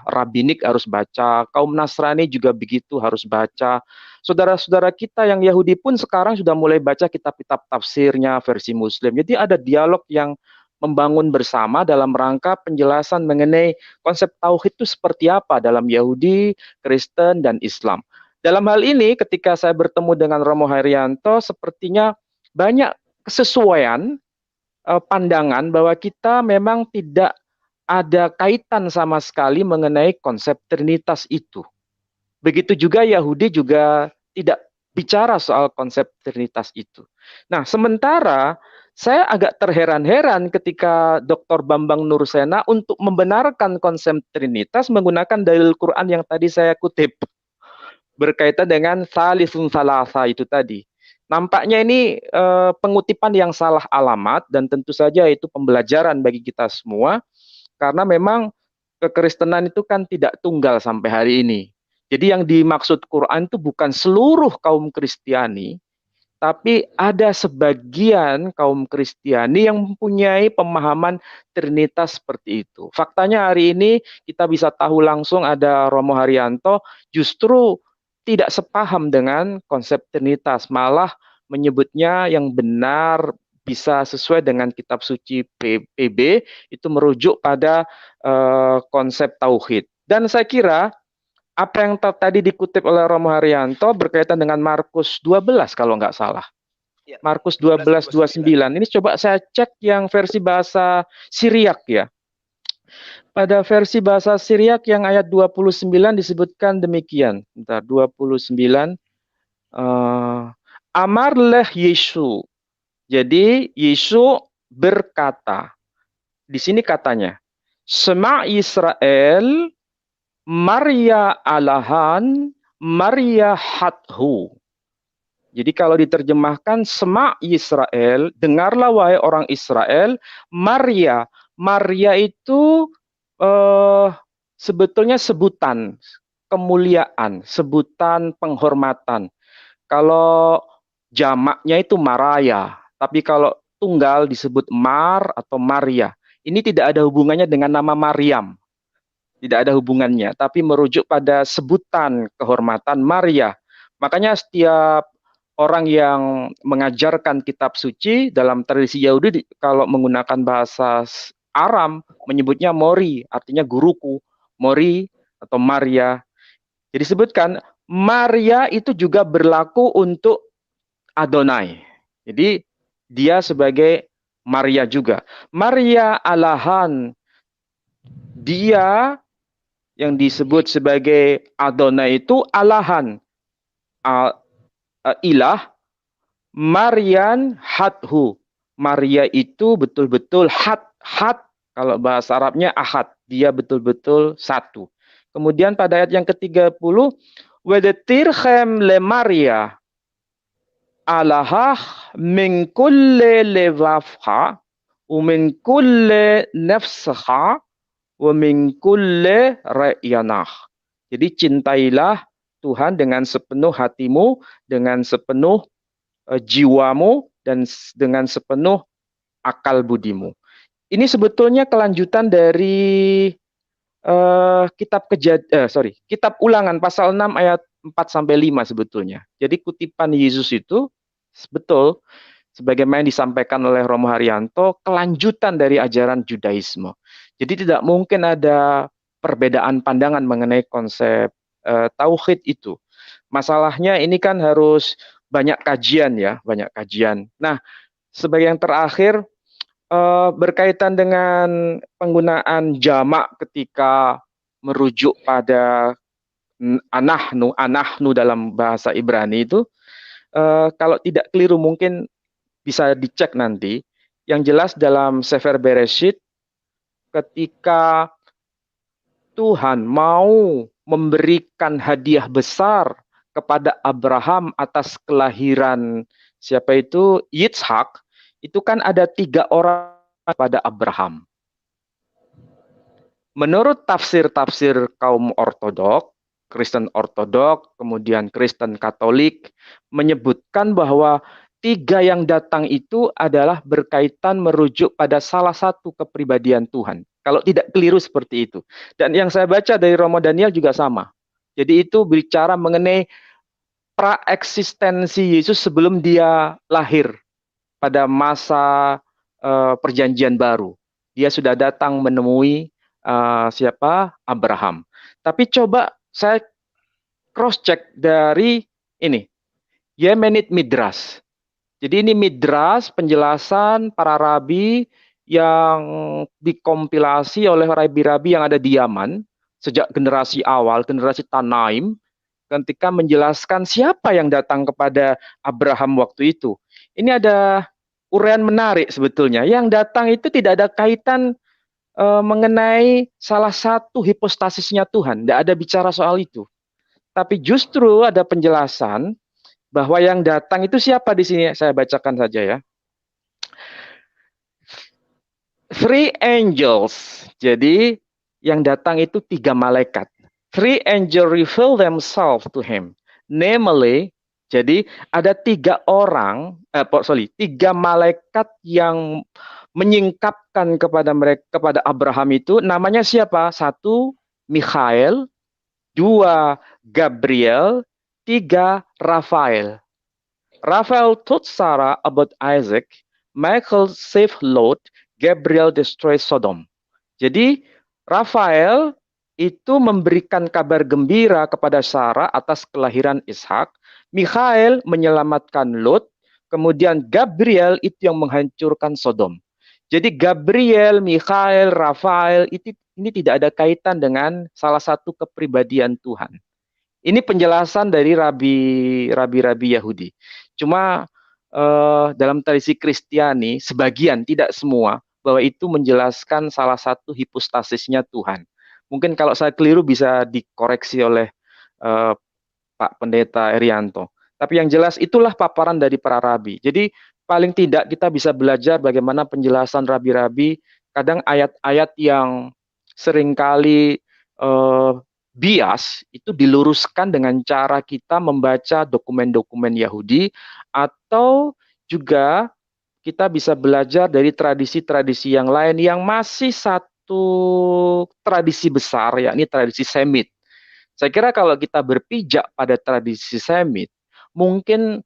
rabbinik harus baca, kaum Nasrani juga begitu harus baca. Saudara-saudara kita yang Yahudi pun sekarang sudah mulai baca kitab-kitab tafsirnya versi Muslim. Jadi ada dialog yang membangun bersama dalam rangka penjelasan mengenai konsep tauhid itu seperti apa dalam Yahudi, Kristen, dan Islam. Dalam hal ini ketika saya bertemu dengan Romo Haryanto, sepertinya banyak kesesuaian pandangan bahwa kita memang tidak ada kaitan sama sekali mengenai konsep Trinitas itu. Begitu juga Yahudi juga tidak bicara soal konsep Trinitas itu. Nah, sementara saya agak terheran-heran ketika Dr. Bambang Nursena untuk membenarkan konsep Trinitas menggunakan dalil Quran yang tadi saya kutip berkaitan dengan salisun salasa itu tadi. Nampaknya ini pengutipan yang salah alamat dan tentu saja itu pembelajaran bagi kita semua karena memang kekristenan itu kan tidak tunggal sampai hari ini. Jadi yang dimaksud Quran itu bukan seluruh kaum Kristiani, Tapi ada sebagian kaum Kristiani yang mempunyai pemahaman Trinitas seperti itu. Faktanya hari ini kita bisa tahu langsung ada Romo Haryanto justru tidak sepaham dengan konsep Trinitas, malah menyebutnya yang benar bisa sesuai dengan kitab suci PB itu merujuk pada konsep tauhid. Dan saya kira apa yang tadi dikutip oleh Romo Haryanto berkaitan dengan Markus 12 kalau nggak salah. Ya, Markus 12:29. Ini coba saya cek yang versi bahasa Syriak ya. Pada versi bahasa Syriak yang ayat 29 disebutkan demikian. Bentar, 29. Amar leh Yesu. Jadi Yesu berkata. Di sini katanya, Sema Israel, Maria alahan, Maria hathu. Jadi kalau diterjemahkan Sema Israel, dengarlah wahai orang Israel, Maria. Maria itu sebetulnya sebutan kemuliaan, sebutan penghormatan. Kalau jamaknya itu Maraya, tapi kalau tunggal disebut Mar atau Maria. Ini tidak ada hubungannya dengan nama Maryam. Tidak ada hubungannya, tapi merujuk pada sebutan kehormatan Maria. Makanya setiap orang yang mengajarkan kitab suci dalam tradisi Yahudi, kalau menggunakan bahasa Aram, menyebutnya Mori, artinya guruku, Mori atau Maria. Jadi sebutkan, Maria itu juga berlaku untuk Adonai. Jadi dia sebagai Maria juga. Maria alahan, dia yang disebut sebagai Adonai itu alahan, ilah. Marian hathu, Maria itu betul-betul hat kalau bahasa Arabnya ahad, dia betul-betul satu. Kemudian pada ayat yang ke-30, wedetirchem le Maria alahah min kulli levafha wa min kulli nafsha wa min kulli ra'yanah. Jadi cintailah Tuhan dengan sepenuh hatimu, dengan sepenuh jiwamu, dan dengan sepenuh akal budimu. Ini sebetulnya kelanjutan dari kitab Ulangan pasal 6 ayat 4-5 sebetulnya. Jadi kutipan Yesus itu betul sebagaimana yang disampaikan oleh Romo Haryanto, kelanjutan dari ajaran Judaisme. Jadi tidak mungkin ada perbedaan pandangan mengenai konsep tauhid itu. Masalahnya ini kan harus banyak kajian ya, banyak kajian. Nah, sebagai yang terakhir, berkaitan dengan penggunaan jamak ketika merujuk pada anahnu dalam bahasa Ibrani itu, kalau tidak keliru mungkin bisa dicek nanti. Yang jelas dalam Sefer Bereshit, ketika Tuhan mau memberikan hadiah besar kepada Abraham atas kelahiran siapa itu? Yitzhak, itu kan ada 3 orang pada Abraham. Menurut tafsir-tafsir kaum ortodok, Kristen ortodok, kemudian Kristen Katolik, menyebutkan bahwa 3 yang datang itu adalah berkaitan merujuk pada salah satu kepribadian Tuhan. Kalau tidak keliru seperti itu. Dan yang saya baca dari Romo Daniel juga sama. Jadi itu bicara mengenai praeksistensi Yesus sebelum dia lahir pada masa perjanjian baru. Dia sudah datang menemui siapa? Abraham. Tapi coba saya cross check dari ini, Yemenit Midrash. Jadi ini Midrash, penjelasan para rabi yang dikompilasi oleh rabi-rabi yang ada di Yaman sejak generasi awal, generasi Tanaim, ketika menjelaskan siapa yang datang kepada Abraham waktu itu. Ini ada uraian menarik sebetulnya. Yang datang itu tidak ada kaitan mengenai salah satu hipostasisnya Tuhan. Tidak ada bicara soal itu. Tapi justru ada penjelasan bahwa yang datang itu siapa di sini? Saya bacakan saja ya. 3 angels. Jadi yang datang itu 3 malaikat. 3 angels reveal themselves to him. Namely, Jadi ada tiga malaikat yang menyingkapkan kepada Abraham itu, namanya siapa? Satu, Mikhael. Dua, Gabriel. Tiga, Raphael. Raphael told Sarah about Isaac. Michael saved Lot. Gabriel destroyed Sodom. Jadi Raphael itu memberikan kabar gembira kepada Sarah atas kelahiran Ishak. Mikhael menyelamatkan Lot. Kemudian Gabriel itu yang menghancurkan Sodom. Jadi Gabriel, Mikhael, Raphael ini tidak ada kaitan dengan salah satu kepribadian Tuhan. Ini penjelasan dari rabi-rabi Yahudi. Cuma dalam tradisi Kristiani, sebagian, tidak semua, bahwa itu menjelaskan salah satu hipostasisnya Tuhan. Mungkin kalau saya keliru bisa dikoreksi oleh Pak Pendeta Erianto. Tapi yang jelas itulah paparan dari para rabi. Jadi paling tidak kita bisa belajar bagaimana penjelasan rabi-rabi, kadang ayat-ayat yang seringkali bias itu diluruskan dengan cara kita membaca dokumen-dokumen Yahudi, atau juga kita bisa belajar dari tradisi-tradisi yang lain yang masih satu tradisi besar, yakni tradisi Semit. Saya kira kalau kita berpijak pada tradisi Semit, mungkin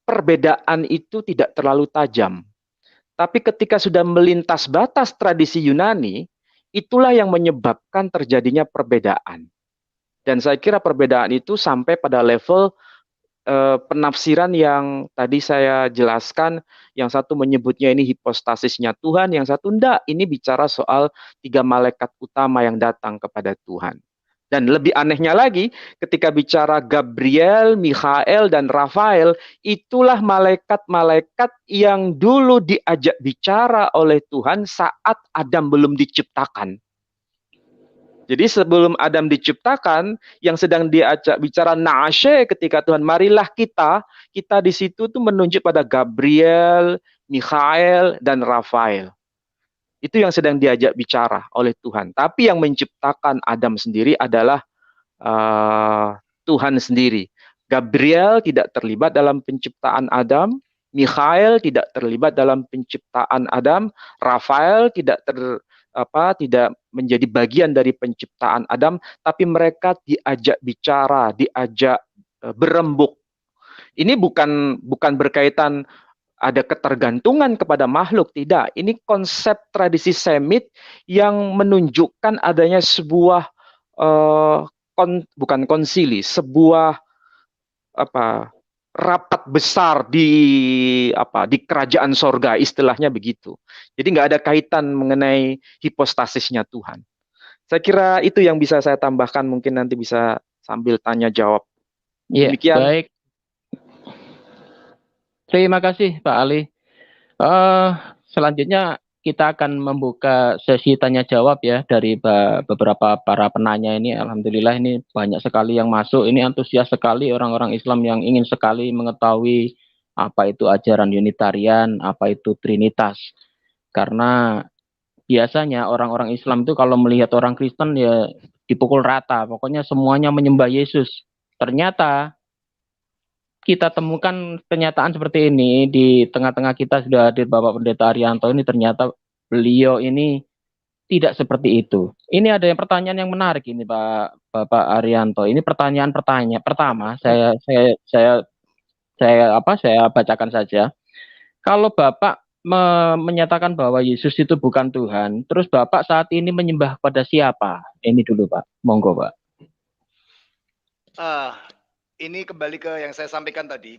perbedaan itu tidak terlalu tajam. Tapi ketika sudah melintas batas tradisi Yunani, itulah yang menyebabkan terjadinya perbedaan. Dan saya kira perbedaan itu sampai pada level penafsiran yang tadi saya jelaskan. Yang satu menyebutnya ini hipostasisnya Tuhan, yang satu enggak, ini bicara soal tiga malaikat utama yang datang kepada Tuhan. Dan lebih anehnya lagi, ketika bicara Gabriel, Mikhael, dan Raphael, itulah malaikat-malaikat yang dulu diajak bicara oleh Tuhan saat Adam belum diciptakan. Jadi sebelum Adam diciptakan, yang sedang diajak bicara Naashe ketika Tuhan, marilah kita di situ tuh menunjuk pada Gabriel, Mikhael, dan Raphael. Itu yang sedang diajak bicara oleh Tuhan. Tapi yang menciptakan Adam sendiri adalah Tuhan sendiri. Gabriel tidak terlibat dalam penciptaan Adam. Mikhael tidak terlibat dalam penciptaan Adam. Raphael tidak menjadi bagian dari penciptaan Adam. Tapi mereka diajak bicara, diajak berembuk. Ini bukan berkaitan ada ketergantungan kepada makhluk, tidak. Ini konsep tradisi Semit yang menunjukkan adanya sebuah bukan konsili, sebuah rapat besar di kerajaan sorga, istilahnya begitu. Jadi nggak ada kaitan mengenai hipostasisnya Tuhan. Saya kira itu yang bisa saya tambahkan, mungkin nanti bisa sambil tanya jawab. Demikian. Baik. Terima kasih Pak Ali. Selanjutnya kita akan membuka sesi tanya jawab ya dari beberapa para penanya ini. Alhamdulillah ini banyak sekali yang masuk. Ini antusias sekali orang-orang Islam yang ingin sekali mengetahui apa itu ajaran Unitarian, apa itu Trinitas. Karena biasanya orang-orang Islam itu kalau melihat orang Kristen ya dipukul rata. Pokoknya semuanya menyembah Yesus. Ternyata kita temukan kenyataan seperti ini di tengah-tengah kita sudah hadir Bapak Pendeta Arianto ini, ternyata beliau ini tidak seperti itu. Ini ada pertanyaan yang menarik ini Bapak Arianto. Ini pertanyaan pertama saya bacakan saja. Kalau Bapak menyatakan bahwa Yesus itu bukan Tuhan, terus Bapak saat ini menyembah pada siapa? Ini dulu Pak, monggo Pak. Ini kembali ke yang saya sampaikan tadi.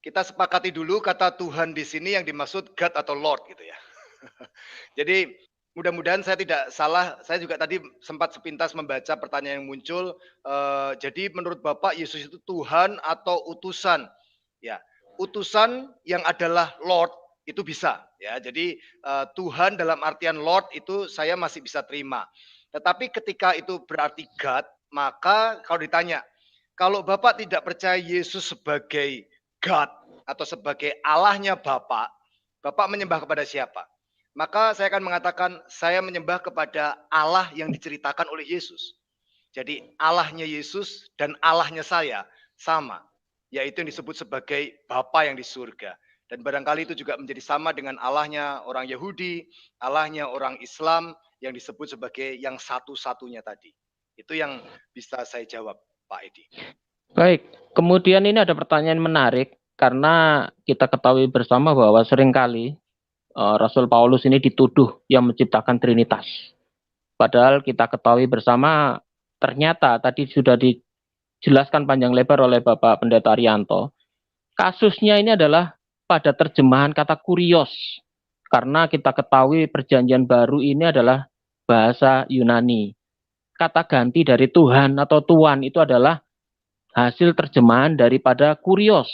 Kita sepakati dulu kata Tuhan di sini yang dimaksud God atau Lord gitu ya. Jadi mudah-mudahan saya tidak salah. Saya juga tadi sempat sepintas membaca pertanyaan yang muncul. Jadi menurut Bapak Yesus itu Tuhan atau utusan? Ya, utusan yang adalah Lord itu bisa. Ya, jadi Tuhan dalam artian Lord itu saya masih bisa terima. Tetapi ketika itu berarti God, maka kalau ditanya, kalau Bapak tidak percaya Yesus sebagai God atau sebagai Allahnya Bapak, Bapak menyembah kepada siapa? Maka saya akan mengatakan saya menyembah kepada Allah yang diceritakan oleh Yesus. Jadi Allahnya Yesus dan Allahnya saya sama, yaitu yang disebut sebagai Bapa yang di surga. Dan barangkali itu juga menjadi sama dengan Allahnya orang Yahudi, Allahnya orang Islam yang disebut sebagai yang satu-satunya tadi. Itu yang bisa saya jawab, Pak Edi. Baik, kemudian ini ada pertanyaan menarik karena kita ketahui bersama bahwa seringkali Rasul Paulus ini dituduh yang menciptakan Trinitas. Padahal kita ketahui bersama ternyata tadi sudah dijelaskan panjang lebar oleh Bapak Pendeta Arianto. Kasusnya ini adalah pada terjemahan kata kurios. Karena kita ketahui perjanjian baru ini adalah bahasa Yunani. Kata ganti dari Tuhan atau Tuan itu adalah hasil terjemahan daripada kurios.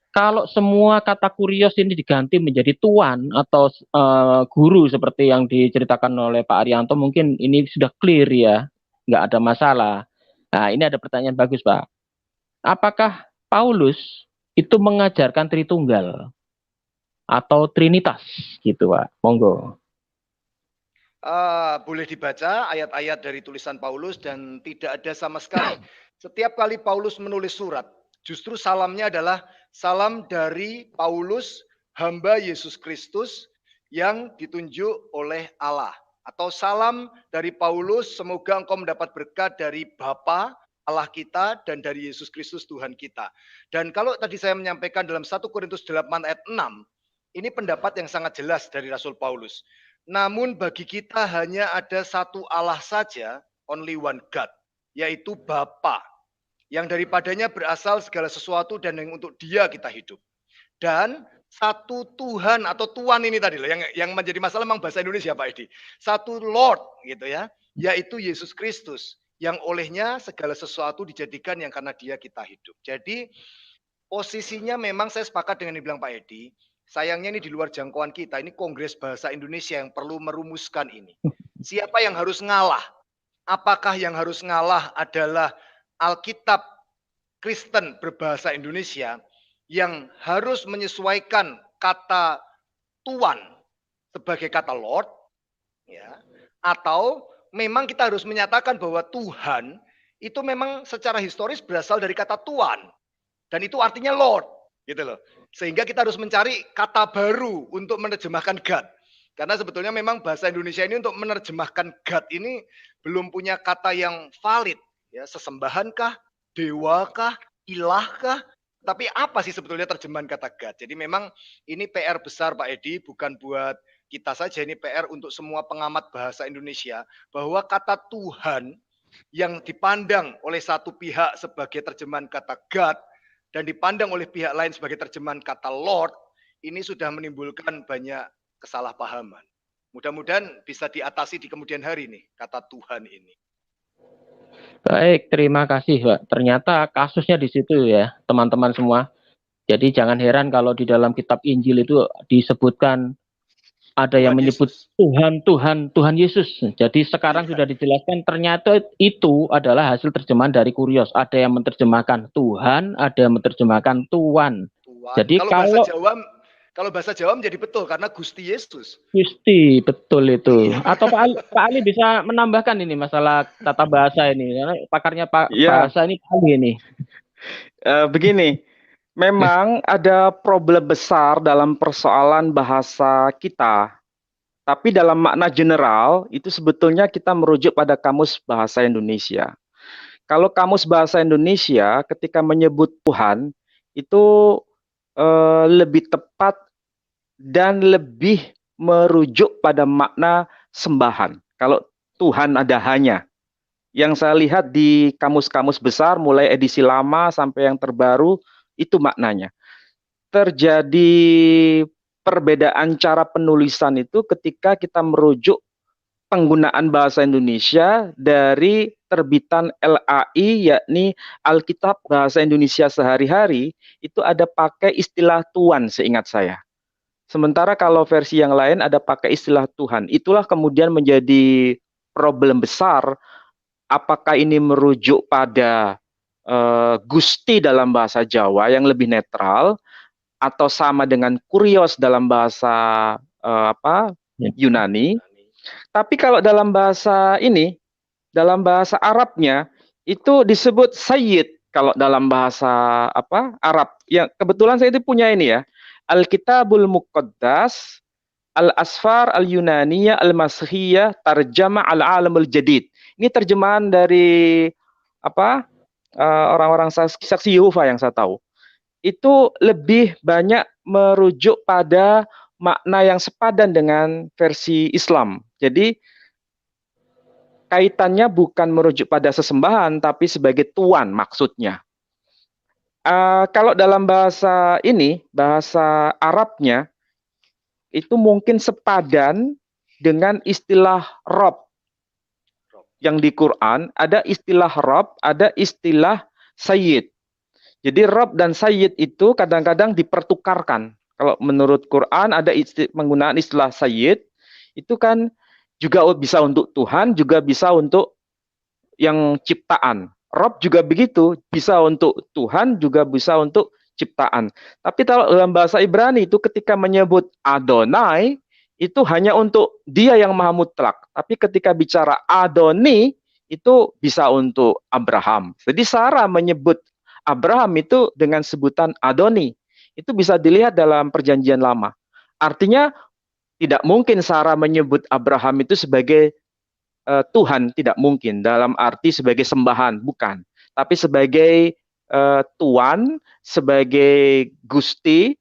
Kalau semua kata kurios ini diganti menjadi tuan atau guru seperti yang diceritakan oleh Pak Arianto, mungkin ini sudah clear ya, nggak ada masalah. Nah, ini ada pertanyaan bagus, Pak. Apakah Paulus itu mengajarkan Tritunggal atau Trinitas gitu, Pak? Monggo. Boleh dibaca ayat-ayat dari tulisan Paulus dan tidak ada sama sekali. Setiap kali Paulus menulis surat, justru salamnya adalah salam dari Paulus, hamba Yesus Kristus yang ditunjuk oleh Allah. Atau salam dari Paulus, semoga engkau mendapat berkat dari Bapa, Allah kita, dan dari Yesus Kristus Tuhan kita. Dan kalau tadi saya menyampaikan dalam 1 Korintus 8 ayat 6, ini pendapat yang sangat jelas dari Rasul Paulus. Namun bagi kita hanya ada satu Allah saja, only one God, yaitu Bapa, yang daripadanya berasal segala sesuatu dan yang untuk Dia kita hidup. Dan satu Tuhan atau Tuhan ini tadi loh, yang menjadi masalah memang bahasa Indonesia Pak Edi. Satu Lord gitu ya, yaitu Yesus Kristus, yang olehnya segala sesuatu dijadikan yang karena Dia kita hidup. Jadi posisinya memang saya sepakat dengan yang dibilang Pak Edi. Sayangnya ini di luar jangkauan kita. Ini Kongres Bahasa Indonesia yang perlu merumuskan ini. Siapa yang harus ngalah? Apakah yang harus ngalah adalah Alkitab Kristen berbahasa Indonesia yang harus menyesuaikan kata Tuan sebagai kata Lord? Ya. Atau memang kita harus menyatakan bahwa Tuhan itu memang secara historis berasal dari kata Tuan. Dan itu artinya Lord. Gitu loh. Sehingga kita harus mencari kata baru untuk menerjemahkan God. Karena sebetulnya memang bahasa Indonesia ini untuk menerjemahkan God ini belum punya kata yang valid. Ya, sesembahankah, dewakah, ilahkah? Tapi apa sih sebetulnya terjemahan kata God? Jadi memang ini PR besar Pak Edi, bukan buat kita saja, ini PR untuk semua pengamat bahasa Indonesia. Bahwa kata Tuhan yang dipandang oleh satu pihak sebagai terjemahan kata God, dan dipandang oleh pihak lain sebagai terjemahan kata Lord, ini sudah menimbulkan banyak kesalahpahaman. Mudah-mudahan bisa diatasi di kemudian hari nih, kata Tuhan ini. Baik, terima kasih, Pak. Ternyata kasusnya di situ ya, teman-teman semua. Jadi jangan heran kalau di dalam kitab Injil itu disebutkan ada Tuhan yang menyebut Yesus. Tuhan Yesus. Jadi sekarang sudah dijelaskan ternyata itu adalah hasil terjemahan dari kurios. Ada yang menerjemahkan Tuhan, ada yang menerjemahkan Tuan. Jadi kalau bahasa Jawa menjadi betul karena Gusti Yesus. Gusti, betul itu. Atau Pak Ali bisa menambahkan ini masalah tata bahasa ini. Karena pakarnya bahasa ini Pak Ali ini. Begini, memang ada problem besar dalam persoalan bahasa kita. Tapi dalam makna general, itu sebetulnya kita merujuk pada Kamus Bahasa Indonesia. Kalau Kamus Bahasa Indonesia ketika menyebut Tuhan, itu lebih tepat dan lebih merujuk pada makna sembahan. Kalau Tuhan ada hanya. Yang saya lihat di kamus-kamus besar, mulai edisi lama sampai yang terbaru, itu maknanya. Terjadi perbedaan cara penulisan itu ketika kita merujuk penggunaan bahasa Indonesia dari terbitan LAI, yakni Alkitab Bahasa Indonesia Sehari-Hari, itu ada pakai istilah Tuan seingat saya. Sementara kalau versi yang lain ada pakai istilah Tuhan. Itulah kemudian menjadi problem besar. Apakah ini merujuk pada Gusti dalam bahasa Jawa yang lebih netral, atau sama dengan kurios dalam bahasa Yunani? Tapi kalau dalam bahasa ini, dalam bahasa Arabnya itu disebut Sayyid. kalau dalam bahasa Arab. Ya, kebetulan saya itu punya ini ya. Al-Kitabul Muqaddas, Al-Asfar Al-Yunaniyah Al-Masihiyah Tarjama Al-Alamul Jadid. Ini terjemahan dari orang-orang saksi Yehova yang saya tahu. Itu lebih banyak merujuk pada makna yang sepadan dengan versi Islam. Jadi kaitannya bukan merujuk pada sesembahan, tapi sebagai tuan maksudnya. Kalau dalam bahasa Arabnya, itu mungkin sepadan dengan istilah Rob. Yang di Quran, ada istilah Rob, ada istilah Sayyid. Jadi Rob dan Sayyid itu kadang-kadang dipertukarkan. Kalau menurut Quran ada penggunaan istilah Sayyid, itu kan juga bisa untuk Tuhan, juga bisa untuk yang ciptaan. Rob juga begitu, bisa untuk Tuhan, juga bisa untuk ciptaan. Tapi kalau dalam bahasa Ibrani itu ketika menyebut Adonai, itu hanya untuk dia yang maha mutlak. Tapi ketika bicara Adoni, itu bisa untuk Abraham. Jadi Sarah menyebut Abraham itu dengan sebutan Adoni. Itu bisa dilihat dalam perjanjian lama. Artinya tidak mungkin Sarah menyebut Abraham itu sebagai Tuhan, tidak mungkin dalam arti sebagai sembahan, bukan. Tapi sebagai tuan, sebagai gusti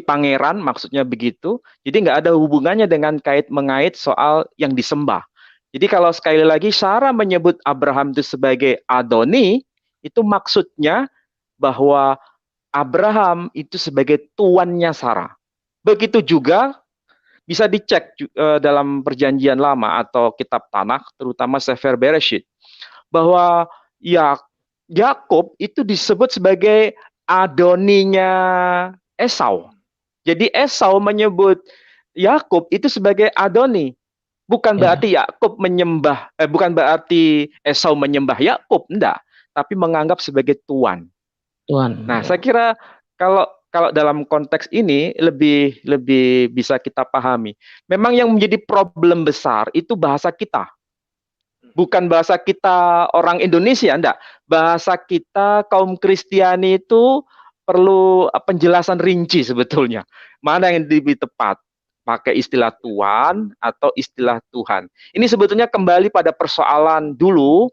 pangeran, maksudnya begitu. Jadi nggak ada hubungannya dengan kait-mengait soal yang disembah. Jadi kalau sekali lagi Sarah menyebut Abraham itu sebagai Adoni, itu maksudnya bahwa Abraham itu sebagai tuannya Sarah. Begitu juga bisa dicek dalam perjanjian lama atau kitab Tanakh, terutama Sefer Bereshit, bahwa Yakub itu disebut sebagai Adoninya Esau. Jadi Esau menyebut Yakub itu sebagai Adoni. Bukan berarti Yakub menyembah, bukan berarti Esau menyembah Yakub, enggak, tapi menganggap sebagai tuan. Nah, saya kira kalau dalam konteks ini lebih bisa kita pahami. Memang yang menjadi problem besar itu bahasa kita. Bukan bahasa kita orang Indonesia, enggak. Bahasa kita kaum Kristiani itu perlu penjelasan rinci sebetulnya. Mana yang lebih tepat? Pakai istilah Tuhan atau istilah Tuhan. Ini sebetulnya kembali pada persoalan dulu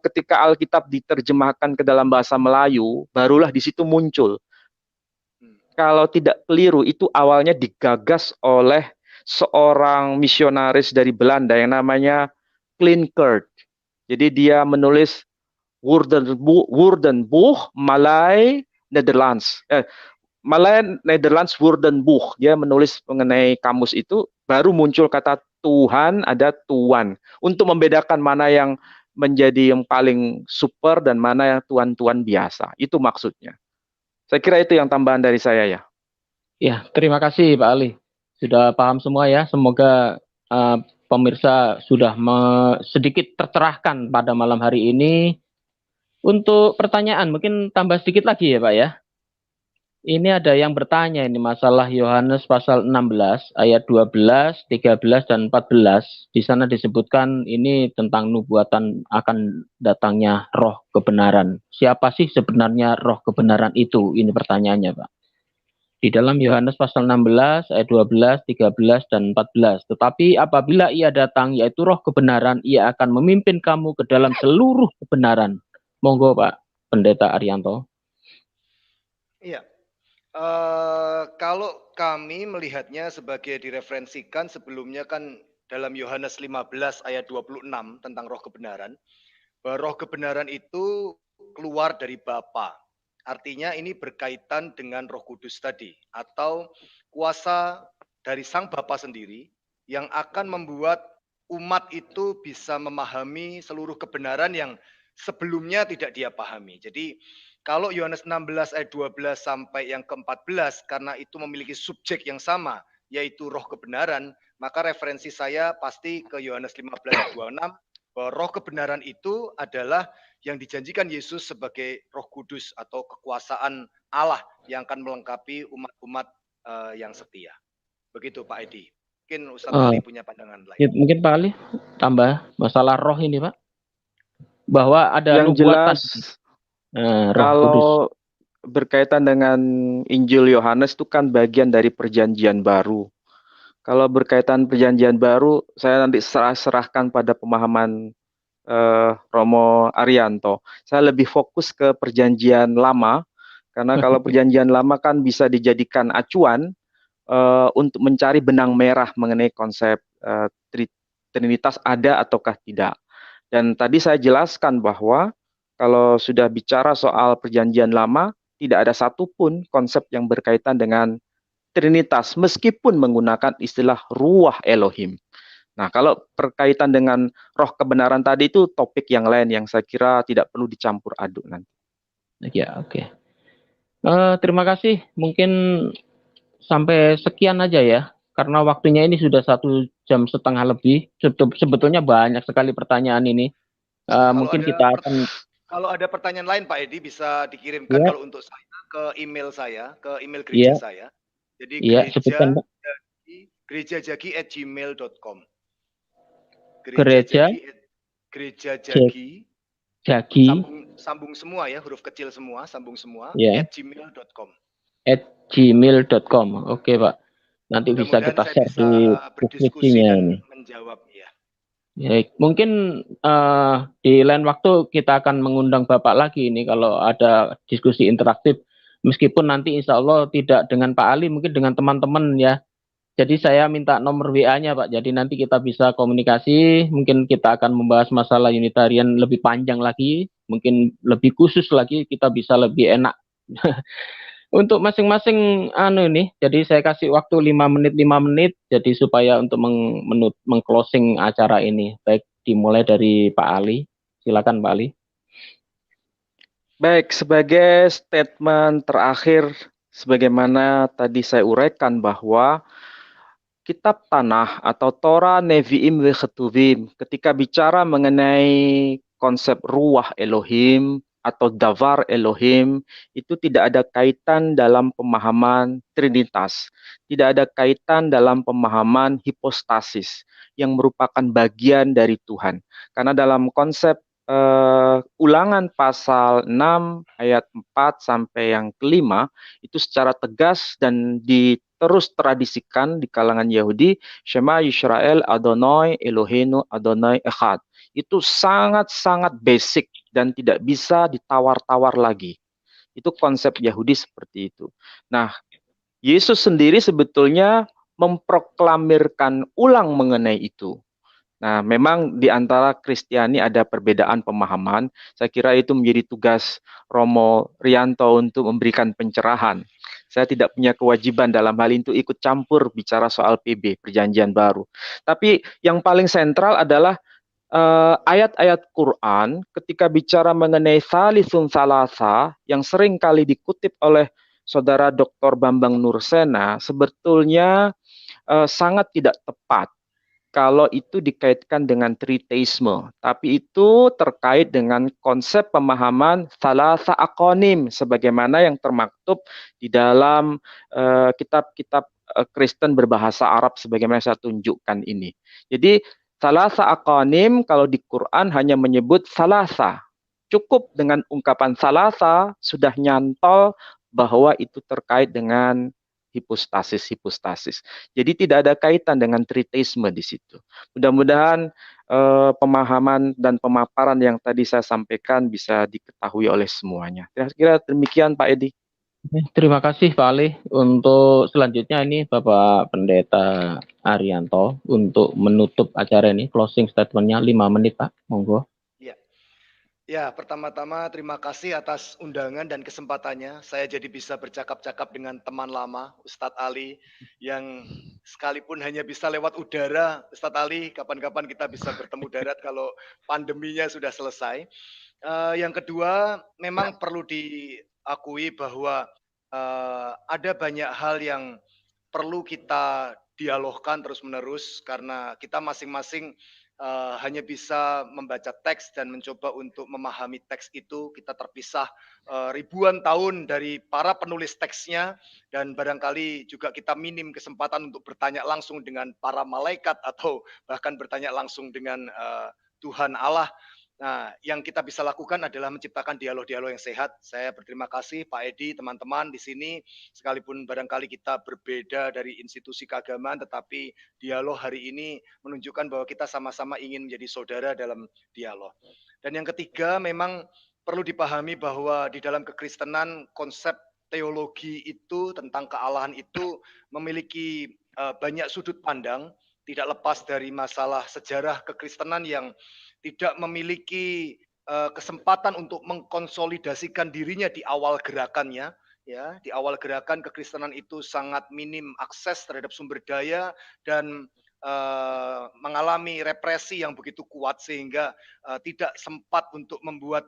ketika Alkitab diterjemahkan ke dalam bahasa Melayu, barulah di situ muncul. Kalau tidak keliru, itu awalnya digagas oleh seorang misionaris dari Belanda yang namanya Klinckert. Jadi dia menulis Woordenboek Malay Nederlands. Malay Nederlands Woordenboek. Dia menulis mengenai kamus itu, baru muncul kata Tuhan, ada tuan. Untuk membedakan mana yang menjadi yang paling super dan mana yang tuan-tuan biasa. Itu maksudnya. Saya kira itu yang tambahan dari saya ya. Ya, terima kasih Pak Ali. Sudah paham semua ya. Semoga pemirsa sudah sedikit tercerahkan pada malam hari ini. Untuk pertanyaan, mungkin tambah sedikit lagi ya Pak ya. Ini ada yang bertanya ini masalah Yohanes pasal 16 ayat 12, 13 dan 14. Di sana disebutkan ini tentang nubuatan akan datangnya roh kebenaran. Siapa sih sebenarnya roh kebenaran itu? Ini pertanyaannya, Pak. Di dalam Yohanes pasal 16 ayat 12, 13 dan 14. Tetapi apabila ia datang yaitu roh kebenaran, ia akan memimpin kamu ke dalam seluruh kebenaran. Monggo Pak Pendeta Arianto. Iya. Kalau kami melihatnya sebagai direferensikan sebelumnya kan dalam Yohanes 15 ayat 26 tentang roh kebenaran, bahwa roh kebenaran itu keluar dari Bapa. Artinya ini berkaitan dengan Roh Kudus tadi atau kuasa dari Sang Bapa sendiri yang akan membuat umat itu bisa memahami seluruh kebenaran yang sebelumnya tidak dia pahami. Jadi kalau Yohanes 16 ayat 12 sampai yang ke-14 karena itu memiliki subjek yang sama yaitu roh kebenaran, maka referensi saya pasti ke Yohanes 15 ayat 26 bahwa roh kebenaran itu adalah yang dijanjikan Yesus sebagai Roh Kudus atau kekuasaan Allah yang akan melengkapi umat-umat yang setia. Begitu Pak Edi. Mungkin Ustaz Ali punya pandangan lain. Mungkin Pak Ali tambah masalah roh ini Pak. Bahwa ada yang nubuatan. Roh Kudus. Kalau berkaitan dengan Injil Yohanes itu kan bagian dari perjanjian baru. Kalau berkaitan perjanjian baru, saya nanti serahkan pada pemahaman Romo Arianto. Saya lebih fokus ke perjanjian lama, karena kalau perjanjian lama kan bisa dijadikan acuan untuk mencari benang merah mengenai konsep Trinitas ada ataukah tidak. Dan tadi saya jelaskan bahwa kalau sudah bicara soal perjanjian lama, tidak ada satupun konsep yang berkaitan dengan Trinitas, meskipun menggunakan istilah ruah Elohim. Nah, kalau berkaitan dengan roh kebenaran tadi itu topik yang lain yang saya kira tidak perlu dicampur aduk nanti. Ya, oke. Terima kasih. Mungkin sampai sekian aja ya. Karena waktunya ini sudah 1,5 jam lebih. Sebetulnya banyak sekali pertanyaan ini. Mungkin kita akan Kalau ada pertanyaan lain Pak Edi bisa dikirimkan ya, kalau untuk saya ke email gereja ya, saya. Jadi ya, sebutkan Pak. gerejajagi@gmail.com. Gereja Gerejajagi Jagi sambung semua ya, huruf kecil semua, sambung semua ya @gmail.com. @gmail.com. Oke Pak. Nanti bisa Mudah-mudahan kita saya share bisa di berdiskusi deskripsinya dan ini. menjawab ya. Baik, mungkin di lain waktu kita akan mengundang Bapak lagi ini kalau ada diskusi interaktif. Meskipun nanti insya Allah tidak dengan Pak Ali, mungkin dengan teman-teman ya. Jadi saya minta nomor WA-nya Pak. Jadi nanti kita bisa komunikasi. Mungkin kita akan membahas masalah Unitarian lebih panjang lagi. Mungkin lebih khusus lagi. Kita bisa lebih enak. Untuk masing-masing nih, jadi saya kasih waktu 5 menit, jadi supaya untuk meng-closing acara ini. Baik, dimulai dari Pak Ali. Silakan Pak Ali. Baik, sebagai statement terakhir, sebagaimana tadi saya uraikan bahwa kitab tanah atau Torah Nevi'im Vechetuvim ketika bicara mengenai konsep ruah Elohim atau davar Elohim itu tidak ada kaitan dalam pemahaman Trinitas, tidak ada kaitan dalam pemahaman hipostasis yang merupakan bagian dari Tuhan. Karena dalam konsep Ulangan pasal 6 ayat 4 sampai yang kelima itu secara tegas dan terus tradisikan di kalangan Yahudi, Shema Yisrael Adonai Eloheinu Adonai Echad. Itu sangat-sangat basic dan tidak bisa ditawar-tawar lagi. Itu konsep Yahudi seperti itu. Nah, Yesus sendiri sebetulnya memproklamirkan ulang mengenai itu. Nah, memang di antara Kristiani ada perbedaan pemahaman. Saya kira itu menjadi tugas Romo Rianto untuk memberikan pencerahan. Saya tidak punya kewajiban dalam hal itu ikut campur bicara soal PB, Perjanjian Baru. Tapi yang paling sentral adalah ayat-ayat Quran ketika bicara mengenai Thalisun Salasa yang sering kali dikutip oleh Saudara Dr. Bambang Nursena, sebetulnya sangat tidak tepat kalau itu dikaitkan dengan triteisme, tapi itu terkait dengan konsep pemahaman salasa akonim sebagaimana yang termaktub di dalam kitab-kitab Kristen berbahasa Arab sebagaimana saya tunjukkan ini. Jadi salasa akonim kalau di Quran hanya menyebut salasa. Cukup dengan ungkapan salasa sudah nyantol bahwa itu terkait dengan hipostasis. Jadi tidak ada kaitan dengan triteisme di situ. Mudah-mudahan pemahaman dan pemaparan yang tadi saya sampaikan bisa diketahui oleh semuanya. Kira-kira demikian Pak Edi. Terima kasih Pak Ali. Untuk selanjutnya ini Bapak Pendeta Arianto untuk menutup acara ini, closing statement-nya 5 menit Pak. Monggo. Ya, pertama-tama terima kasih atas undangan dan kesempatannya. Saya jadi bisa bercakap-cakap dengan teman lama, Ustadz Ali, yang sekalipun hanya bisa lewat udara. Ustadz Ali, kapan-kapan kita bisa bertemu darat kalau pandeminya sudah selesai. Yang kedua, memang perlu diakui bahwa ada banyak hal yang perlu kita dialogkan terus-menerus karena kita masing-masing hanya bisa membaca teks dan mencoba untuk memahami teks itu. Kita terpisah ribuan tahun dari para penulis teksnya dan barangkali juga kita minim kesempatan untuk bertanya langsung dengan para malaikat atau bahkan bertanya langsung dengan Tuhan Allah. Nah, yang kita bisa lakukan adalah menciptakan dialog-dialog yang sehat. Saya berterima kasih Pak Edi, teman-teman di sini, sekalipun barangkali kita berbeda dari institusi keagamaan, tetapi dialog hari ini menunjukkan bahwa kita sama-sama ingin menjadi saudara dalam dialog. Dan yang ketiga, memang perlu dipahami bahwa di dalam kekristenan konsep teologi itu tentang kealahan itu memiliki banyak sudut pandang, tidak lepas dari masalah sejarah kekristenan yang tidak memiliki kesempatan untuk mengkonsolidasikan dirinya di awal gerakannya, ya. Di awal gerakan kekristenan itu sangat minim akses terhadap sumber daya dan mengalami represi yang begitu kuat sehingga tidak sempat untuk membuat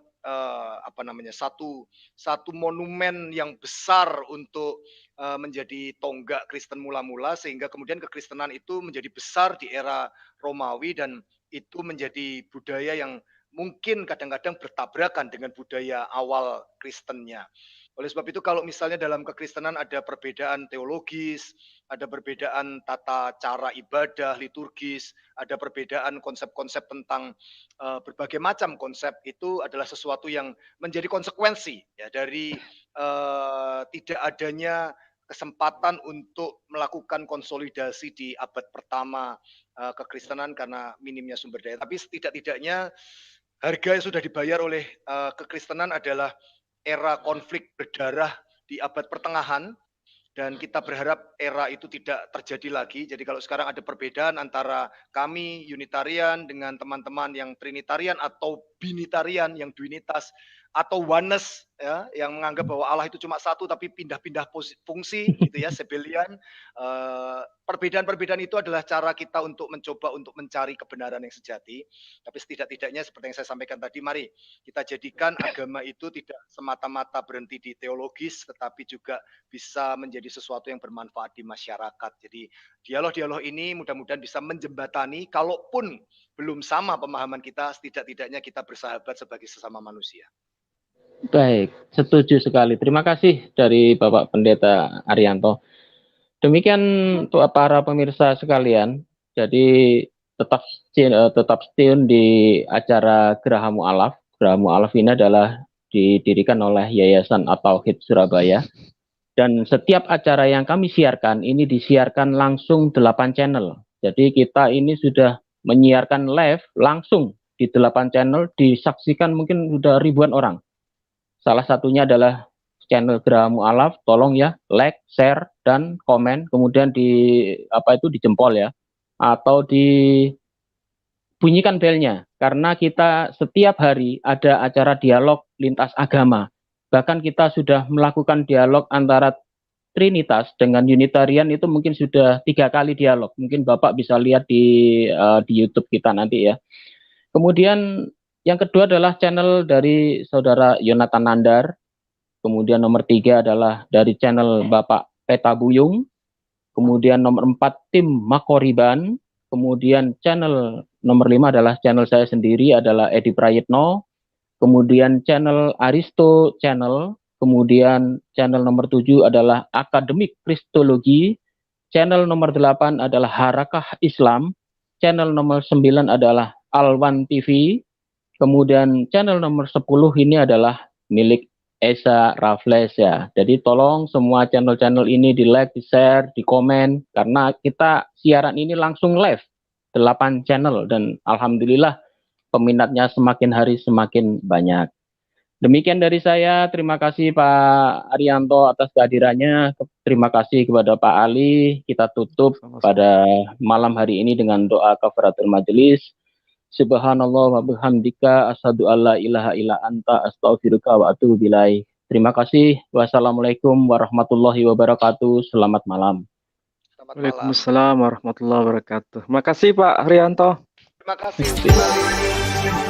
satu monumen yang besar untuk menjadi tonggak Kristen mula-mula, sehingga kemudian kekristenan itu menjadi besar di era Romawi dan itu menjadi budaya yang mungkin kadang-kadang bertabrakan dengan budaya awal Kristennya. Oleh sebab itu kalau misalnya dalam kekristenan ada perbedaan teologis, ada perbedaan tata cara ibadah, liturgis, ada perbedaan konsep-konsep tentang berbagai macam konsep, itu adalah sesuatu yang menjadi konsekuensi ya dari tidak adanya kesempatan untuk melakukan konsolidasi di abad pertama kekristenan karena minimnya sumber daya. Tapi setidak-tidaknya harga yang sudah dibayar oleh kekristenan adalah era konflik berdarah di abad pertengahan, dan kita berharap era itu tidak terjadi lagi. Jadi kalau sekarang ada perbedaan antara kami Unitarian dengan teman-teman yang Trinitarian atau Binitarian yang duinitas, atau oneness ya yang menganggap bahwa Allah itu cuma satu tapi pindah-pindah fungsi gitu ya, Sabellian. Perbedaan-perbedaan itu adalah cara kita untuk mencoba untuk mencari kebenaran yang sejati. Tapi setidak-tidaknya seperti yang saya sampaikan tadi, mari kita jadikan agama itu tidak semata-mata berhenti di teologis, tetapi juga bisa menjadi sesuatu yang bermanfaat di masyarakat. Jadi dialog-dialog ini mudah-mudahan bisa menjembatani, kalaupun belum sama pemahaman kita, setidak-tidaknya kita bersahabat sebagai sesama manusia. Baik, setuju sekali. Terima kasih dari Bapak Pendeta Arianto. Demikian untuk para pemirsa sekalian. Jadi tetap tune di acara Geraha Mu'alaf. Geraha Mu'alaf ini adalah didirikan oleh Yayasan At-Tauhid Surabaya. Dan setiap acara yang kami siarkan ini disiarkan langsung 8 channel. Jadi kita ini sudah menyiarkan live langsung di 8 channel, disaksikan mungkin sudah ribuan orang. Salah satunya adalah channel Geraha Mu'alaf, tolong ya like, share, dan komen, kemudian dijempol ya, atau dibunyikan belnya, karena kita setiap hari ada acara dialog lintas agama. Bahkan kita sudah melakukan dialog antara Trinitas dengan Unitarian itu mungkin sudah 3 kali dialog. Mungkin Bapak bisa lihat di YouTube kita nanti ya. Kemudian yang kedua adalah channel dari Saudara Yonatan Nandar. Kemudian nomor 3 adalah dari channel Bapak Peta Buyung. Kemudian nomor 4 tim Makoriban. Kemudian channel nomor 5 adalah channel saya sendiri adalah Edi Prayitno. Kemudian channel Aristo Channel. Kemudian channel nomor 7 adalah Akademik Kristologi. Channel nomor 8 adalah Harakah Islam. Channel nomor 9 adalah Alwan TV. Kemudian channel nomor 10 ini adalah milik Esa Raffles ya. Jadi tolong semua channel-channel ini di-like, di-share, di-komen, karena kita siaran ini langsung live 8 channel dan alhamdulillah peminatnya semakin hari semakin banyak. Demikian dari saya, terima kasih Pak Arianto atas kehadirannya, terima kasih kepada Pak Ali. Kita tutup pada malam hari ini dengan doa kafaratul majelis. Subhanallah wa bihamdika asyhadu alla ilaha illa anta astaghfiruka wa atubu ilaik. Terima kasih. Wassalamualaikum warahmatullahi wabarakatuh. Selamat malam. Waalaikumsalam warahmatullahi wabarakatuh. Terima kasih Pak Haryanto. Terima kasih.